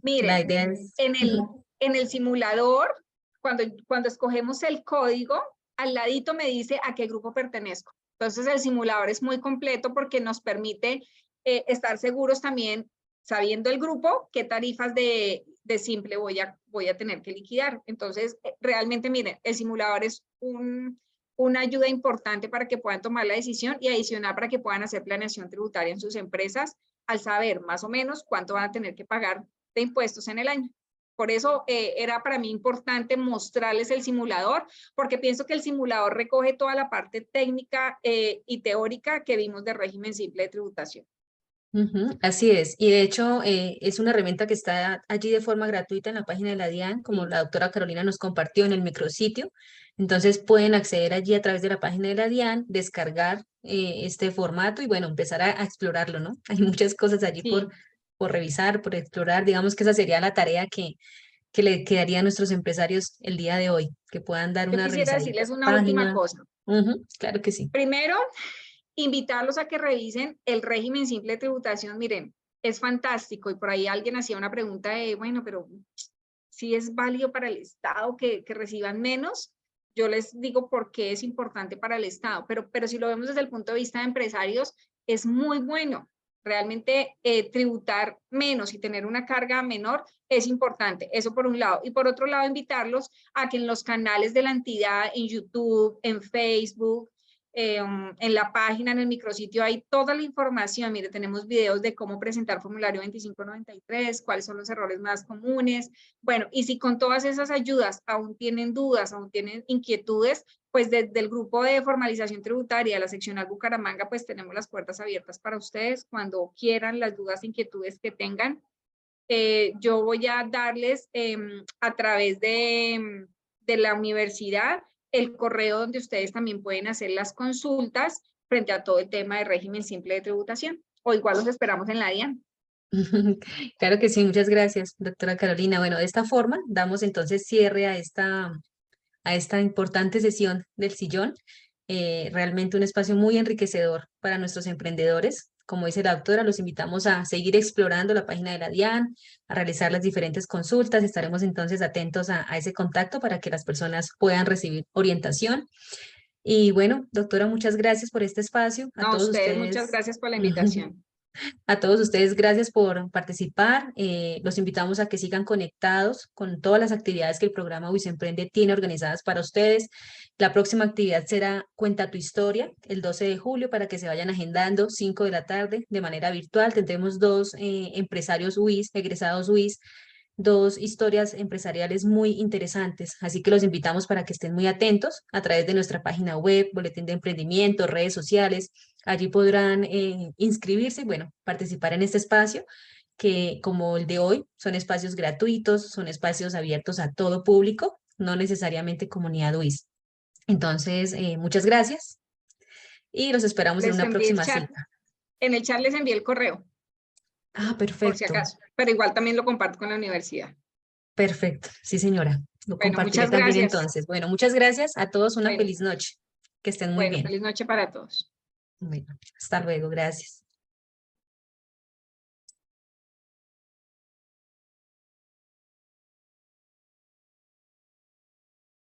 Miren, la idea es... en el simulador, cuando escogemos el código, al ladito me dice a qué grupo pertenezco. Entonces el simulador es muy completo porque nos permite estar seguros también, sabiendo el grupo, qué tarifas de simple voy a tener que liquidar. Entonces, realmente, miren, el simulador es una ayuda importante para que puedan tomar la decisión y adicional para que puedan hacer planeación tributaria en sus empresas al saber más o menos cuánto van a tener que pagar de impuestos en el año. Por eso era para mí importante mostrarles el simulador, porque pienso que el simulador recoge toda la parte técnica y teórica que vimos de régimen simple de tributación. Así es, y de hecho es una herramienta que está allí de forma gratuita en la página de la DIAN, como la doctora Carolina nos compartió en el micrositio. Entonces pueden acceder allí a través de la página de la DIAN, descargar este formato y bueno, empezar a explorarlo, ¿no? Hay muchas cosas allí Sí. por revisar, por explorar. Digamos que esa sería la tarea que le quedaría a nuestros empresarios el día de hoy, que puedan dar Yo una quisiera revisadita decirles a la una última página. cosa. Claro que sí. Primero, invitarlos a que revisen el régimen simple de tributación. Miren, es fantástico y por ahí alguien hacía una pregunta de, bueno, pero si es válido para el Estado que reciban menos, yo les digo por qué es importante para el Estado, pero si lo vemos desde el punto de vista de empresarios, es muy bueno. Realmente tributar menos y tener una carga menor es importante, eso por un lado. Y por otro lado, invitarlos a que en los canales de la entidad, en YouTube, en Facebook, en la página, en el micrositio, hay toda la información. Mire, tenemos videos de cómo presentar formulario 2593, cuáles son los errores más comunes. Bueno, y si con todas esas ayudas aún tienen dudas, aún tienen inquietudes, pues desde el grupo de formalización tributaria de la seccional Bucaramanga, pues tenemos las puertas abiertas para ustedes cuando quieran las dudas e inquietudes que tengan. Yo voy a darles a través de la universidad el correo donde ustedes también pueden hacer las consultas frente a todo el tema de régimen simple de tributación. O igual los esperamos en la DIAN. Claro que sí, muchas gracias, doctora Carolina. Bueno, de esta forma damos entonces cierre a esta importante sesión del sillón. Realmente un espacio muy enriquecedor para nuestros emprendedores. Como dice la doctora, los invitamos a seguir explorando la página de la DIAN, a realizar las diferentes consultas. Estaremos entonces atentos a ese contacto para que las personas puedan recibir orientación. Y bueno, doctora, muchas gracias por este espacio. A No, a todos ustedes, muchas ustedes. gracias por la invitación. A todos ustedes, gracias por participar. Los invitamos a que sigan conectados con todas las actividades que el programa WIS Emprende tiene organizadas para ustedes. La próxima actividad será Cuenta tu historia, el 12 de julio, para que se vayan agendando, 5 de la tarde, de manera virtual. Tendremos dos empresarios WIS, egresados WIS, dos historias empresariales muy interesantes, así que los invitamos para que estén muy atentos a través de nuestra página web, boletín de emprendimiento, redes sociales. Allí podrán inscribirse y, bueno, participar en este espacio que, como el de hoy, son espacios gratuitos, son espacios abiertos a todo público, no necesariamente comunidad WIS. Entonces, muchas gracias y los esperamos en Les una envié el próxima chat. cita. En el chat les envié el correo, Ah, por si perfecto, acaso. Pero igual también lo comparto con la universidad. perfecto. Sí, señora. Lo Bueno, compartiré muchas también gracias. entonces. Bueno, muchas gracias a todos. Una Bueno, feliz noche. Que estén muy bueno, bien. feliz noche para todos. Bueno, hasta luego. Gracias.